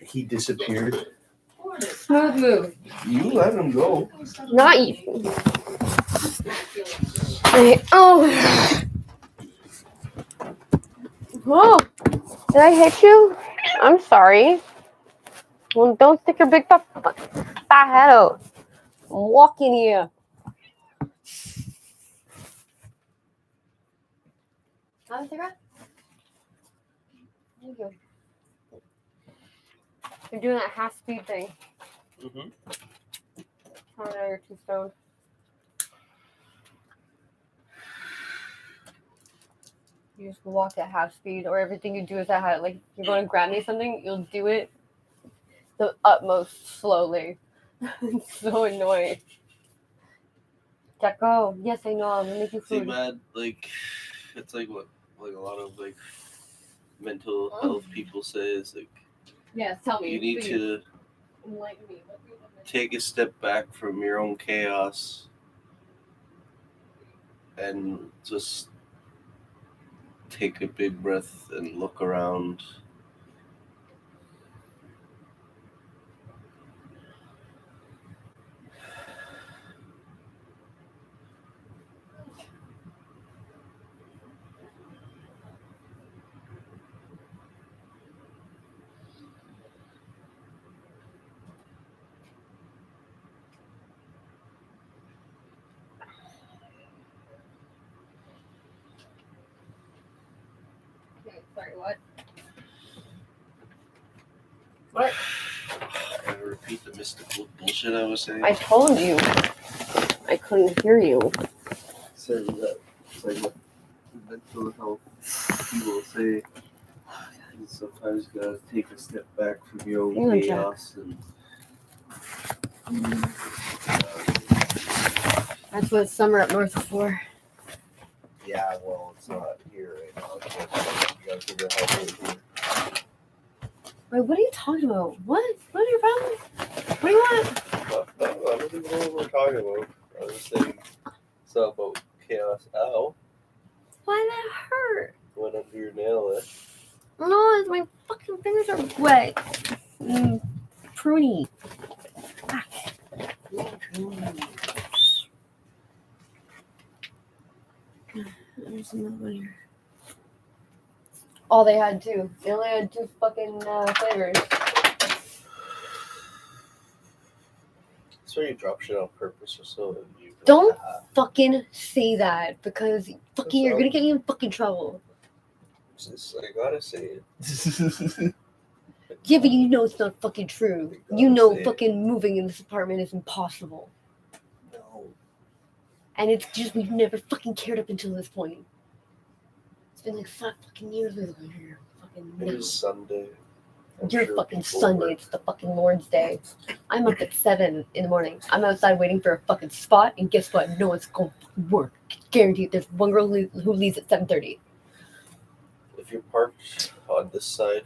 he disappeared. Smooth move. You let him go. Not you. Oh. Whoa. Did I hit you? I'm sorry. Well, don't stick your big fat head out. I'm walking here. Have a cigarette? Thank you. You're doing that half speed thing. Mm-hmm. Oh, no, you're too stoned. You just walk at half speed, or everything you do is at half. Like, you're going to grab me something, you'll do it the utmost slowly. It's so annoying. Jacko, yes, I know. I'm making See, food. man, like, it's like what, like a lot of like mental health people say is like, Yes, tell me. you need please. to Enlighten me. What do you want me to take a step back from your own chaos and just take a big breath and look around. Okay, sorry, what? What? And repeat the mystical bullshit I was saying. I told you. I couldn't hear you. Saying that it's like what mental health people say. You sometimes gotta take a step back from your own chaos and. That's what summer up north is for. Yeah, well, it's not here right now. You gotta figure out how to do it. Wait, what are you talking about? What? What is your problem? What do you want? I don't even know what we're talking about. I was saying something about chaos. Ow. Why that hurt? Went under your nail, eh? No, it's my fucking fingers are wet. Pruny. Ah. There's another one here. Oh, they had two. They only had two fucking flavors. So you drop shit on purpose or so? You Don't fucking say that because fucking you're gonna get me in fucking trouble. Just, I gotta say it. Yeah, but you know it's not fucking true. You know fucking moving in this apartment is impossible. No. And it's just we've never fucking cared up until this point. It's been like 5 fucking years we've been here. Fucking It was Sunday. You're fucking Sunday. It's the fucking Lord's Day. I'm up at 7 in the morning. I'm outside waiting for a fucking spot, and guess what? No one's going to work. Guaranteed. There's one girl who leaves at 7:30. If you're parked on this side,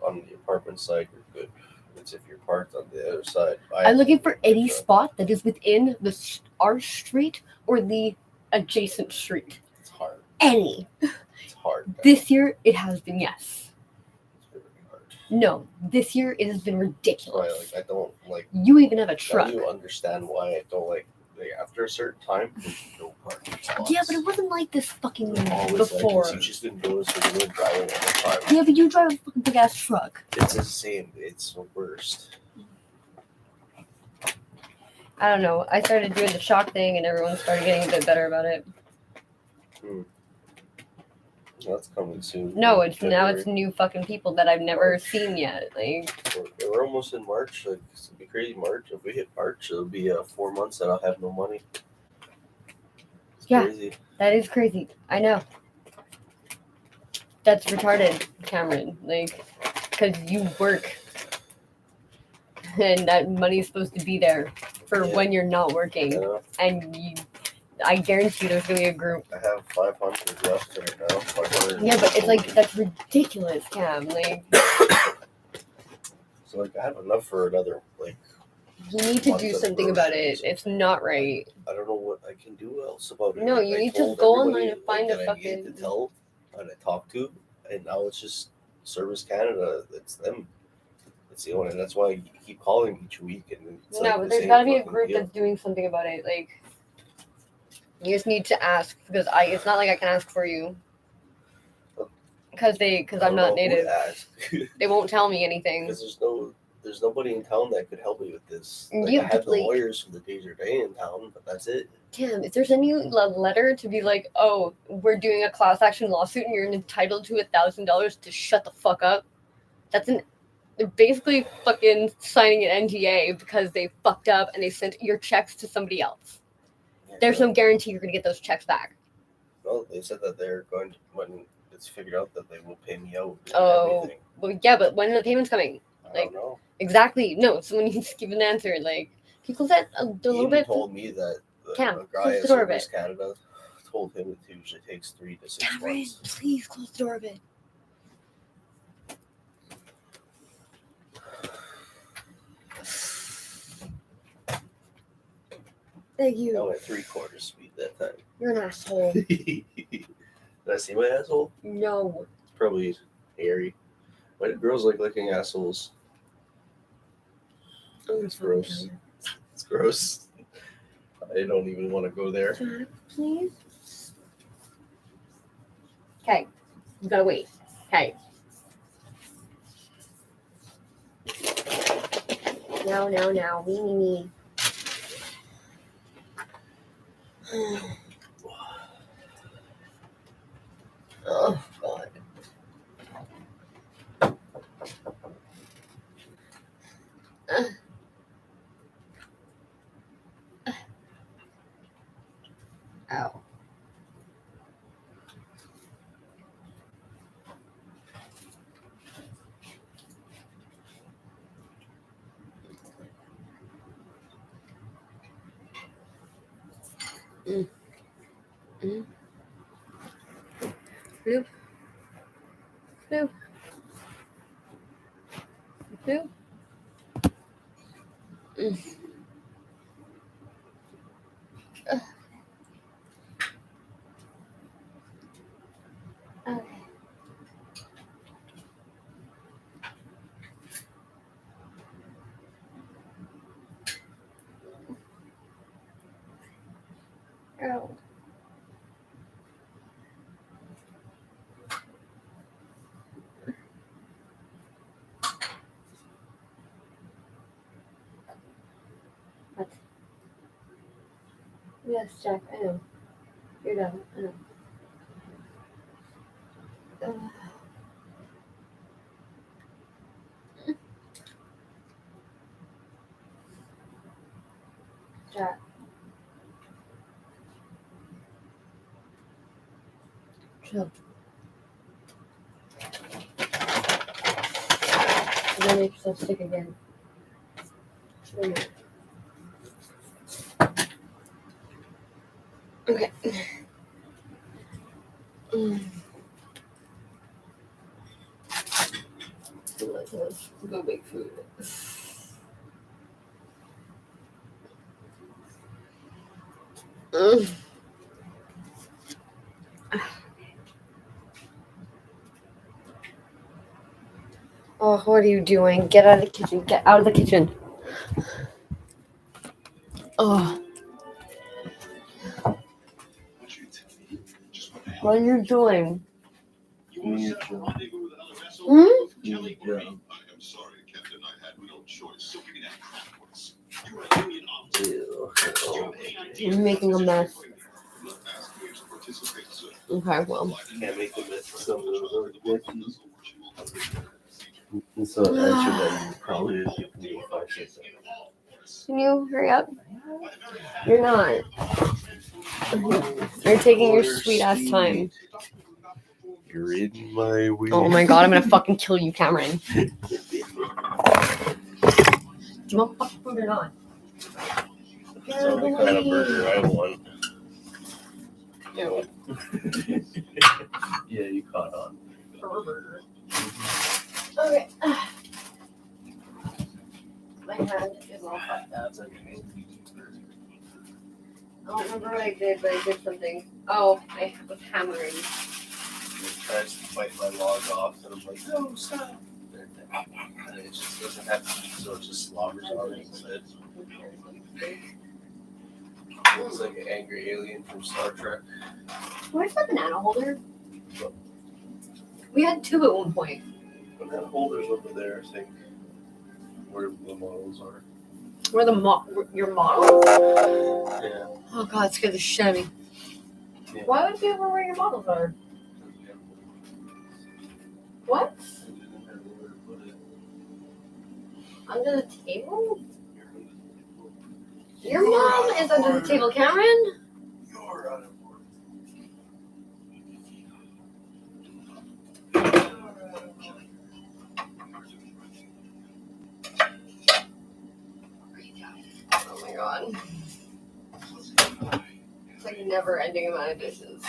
on the apartment side, you're good. It's if you're parked on the other side. I'm looking for any spot that is within our street or the adjacent street. It's hard. Any. It's hard. This year, it has been yes. It's really hard. No, this year it has been ridiculous. Right, like I don't like. You even have a truck. Now you understand why I don't like after a certain time, there's no parking spots. Yeah, but it wasn't like this fucking Always before. Like this. You just didn't notice when you were driving all the time. Yeah, but you drive a fucking big ass truck. It's the same. It's the worst. I don't know. I started doing the shock thing, and everyone started getting a bit better about it. That's coming soon. No, it's now February. it's new fucking people that I've never seen yet. Like, we're almost in March. Like, it'll be crazy. March. If we hit March, it'll be 4 months that I'll have no money. It's crazy. That is crazy. I know. That's retarded, Cameron. Like, because you work, and that money's supposed to be there for when you're not working, and you. I guarantee there's gonna be a group. I have 500 left right now. 500. Yeah, but it's like that's ridiculous, Cam. Like, so like I have enough for another like. You need to do something about it. It's not right. I don't know what I can do else about it. No, Like, you I need to told go everybody, online and find a that I needed fucking. to tell and I talked to, and now it's just Service Canada. It's them. It's the only. That's why you keep calling each week, and it's No, like but the there's same got to be a fucking group deal. that's doing something about it. Like, you just need to ask because it's not like I can ask for you because I'm not native. They won't tell me anything. Because there's nobody in town that could help me with this. Like, Yeah, I had the like- lawyers from the Desjardins in town, but that's it. Cam, if there's any letter to be like, oh, we're doing a class action lawsuit and you're entitled to $1,000 to shut the fuck up, they're basically fucking signing an NDA because they fucked up and they sent your checks to somebody else. There's no guarantee you're gonna get those checks back. Well, they said that they're going to, when it's figured out, that they will pay me out. And everything. Well, yeah, but when are the payments coming? I don't know. Exactly. No, someone needs to give an answer. Like, can you close that a little Ian bit? told me that Cam, a guy close at the door a Service bit. Canada told him it usually takes 3 to 6 Cameron, months. please close the door a bit. Thank I you. went 3/4 speed that time. You're an asshole. Did I see my asshole? No. It's probably hairy. Why do girls like licking assholes? It's gross. It's gross. I don't even want to go there. Jack, please. Okay. You gotta wait. Okay. Now. Me. Oh, God. Ow. Bloop. Bloop. Bloop. Okay. Oh. What? Yes, Jack, I know. You're done. I know. Jack. Chill. You're gonna make yourself sick again. Chill. Okay. Let's go make food. Oh, what are you doing? Get out of the kitchen. Get out of the kitchen. Oh. What are you doing? Me Hmm? and Joe. I'm sorry, Captain. I had no choice. So give me that crap voice. I'm making a mess. Okay, well. Can't make a mess of something that was already messy. And so an answer that you probably didn't give me 5 seconds. Can you hurry up? You're not. You're taking your sweet ass time. You're in my way. Oh my god, I'm gonna fucking kill you, Cameron. Do you want fucking food or not? It's the only kind of burger I want. No. Yeah, you caught on. Burger. Okay. My hand is all fucked up. I don't remember what I did, but I did something. Oh, I was hammering. It tries to fight my log off, and I'm like, no, stop. And it just doesn't have heat, so it just slobbers on it instead. It's like an angry alien from Star Trek. Where's the banana holder? We had 2 at one point. Banana holders over there, I think, where the models are. Where your models? Yeah. Oh god, it scared the shit out of me. Yeah. Why would you ever where your models are? What? Under the table? Your mom is under the table, Cameron? You're out of order. Oh my god. It's like a never ending amount of dishes.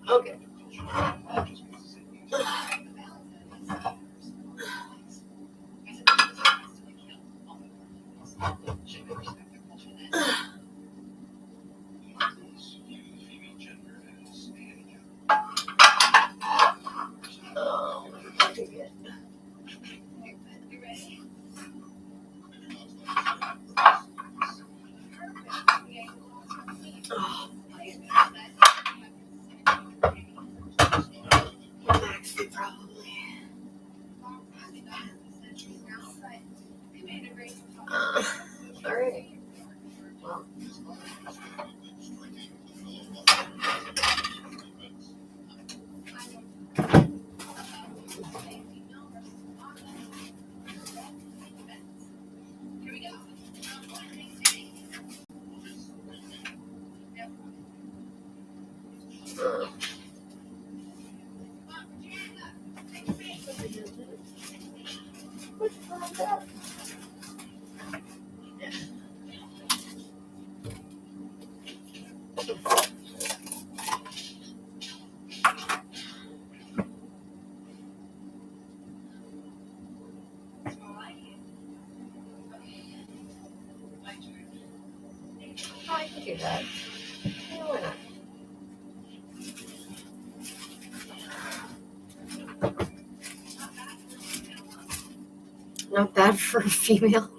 Okay. Alright. Well. Oh, I can do that. Yeah, why not? Not bad for a female.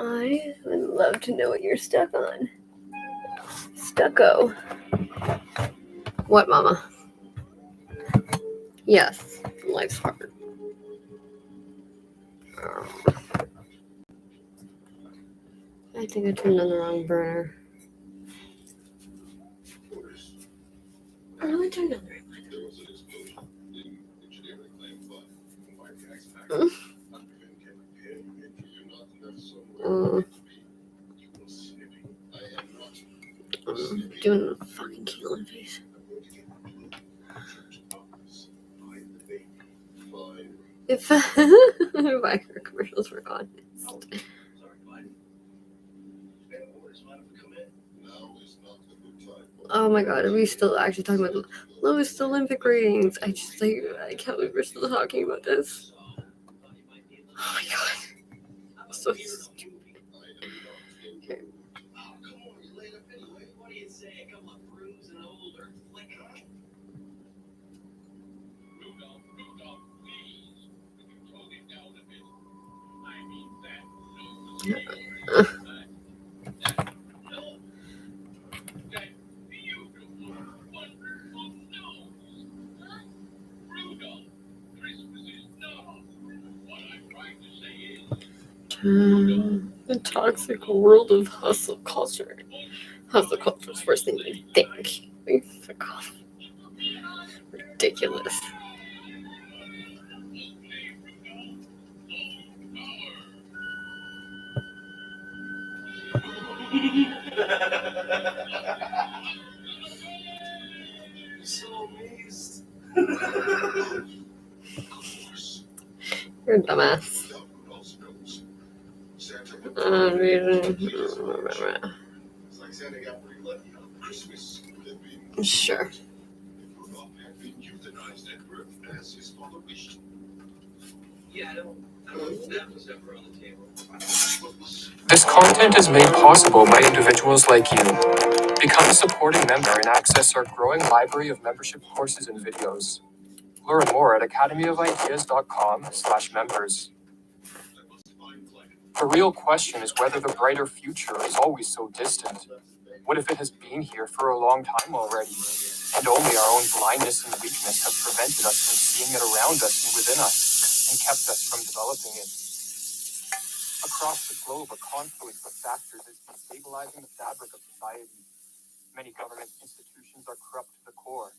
I would love to know what you're stuck on. Stucco. What, Mama? Yes, life's hard. I think I turned on the wrong burner. Oh, I turned on the right one. Doing a fucking killing face. If Viagra commercials were honest. Oh my god, are we still actually talking about the lowest Olympic ratings? I can't believe we're still talking about this. Oh my god. I'm so stupid. Okay. The toxic world of hustle culture. Hustle culture is first thing you think. Fuck off. Ridiculous. You're a dumbass. Sure. This content is made possible by individuals like you. Become a supporting member and access our growing library of membership courses and videos. Learn more at academyofideas.com/members. The real question is whether the brighter future is always so distant. What if it has been here for a long time already, and only our own blindness and weakness have prevented us from seeing it around us and within us, and kept us from developing it? Across the globe, a confluence of factors is destabilizing the fabric of society. Many government institutions are corrupt to the core.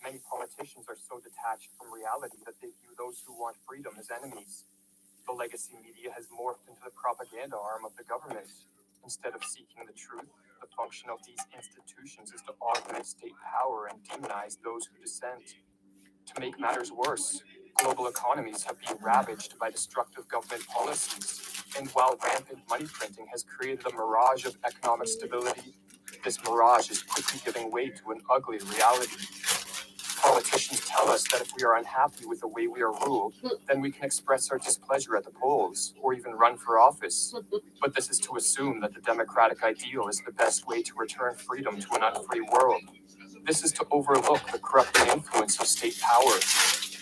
Many politicians are so detached from reality that they view those who want freedom as enemies. The legacy media has morphed into the propaganda arm of the government. Instead of seeking the truth, the function of these institutions is to augment state power and demonize those who dissent. To make matters worse, global economies have been ravaged by destructive government policies. And while rampant money printing has created a mirage of economic stability, this mirage is quickly giving way to an ugly reality. Politicians tell us that if we are unhappy with the way we are ruled, then we can express our displeasure at the polls, or even run for office. But this is to assume that the democratic ideal is the best way to return freedom to an unfree world. This is to overlook the corrupting influence of state power.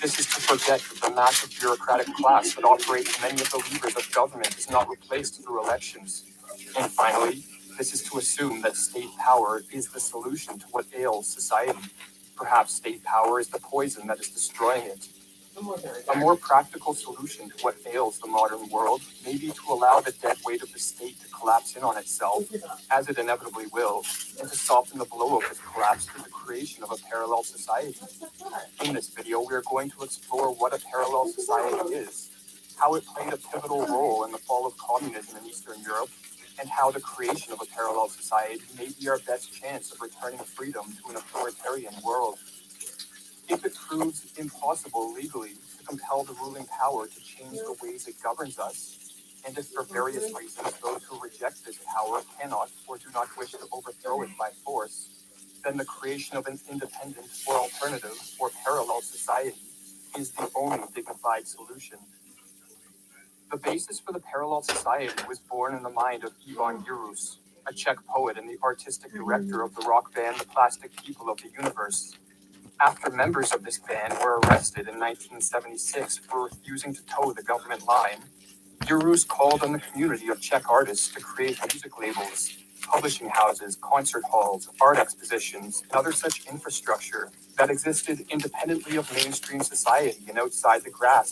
This is to forget that the massive bureaucratic class that operates many of the levers of government is not replaced through elections. And finally, this is to assume that state power is the solution to what ails society. Perhaps state power is the poison that is destroying it. A more practical solution to what ails the modern world may be to allow the dead weight of the state to collapse in on itself, as it inevitably will, and to soften the blow of this collapse through the creation of a parallel society. In this video, we are going to explore what a parallel society is, how it played a pivotal role in the fall of communism in Eastern Europe, and how the creation of a parallel society may be our best chance of returning freedom to an authoritarian world. If it proves impossible legally to compel the ruling power to change the ways it governs us, and if for various reasons those who reject this power cannot or do not wish to overthrow it by force, then the creation of an independent or alternative or parallel society is the only dignified solution. The basis for the parallel society was born in the mind of Ivan Yurus, a Czech poet and the artistic director of the rock band The Plastic People of the Universe. After members of this band were arrested in 1976 for refusing to toe the government line, Yurus called on the community of Czech artists to create music labels, publishing houses, concert halls, art expositions, and other such infrastructure that existed independently of mainstream society and outside the grasp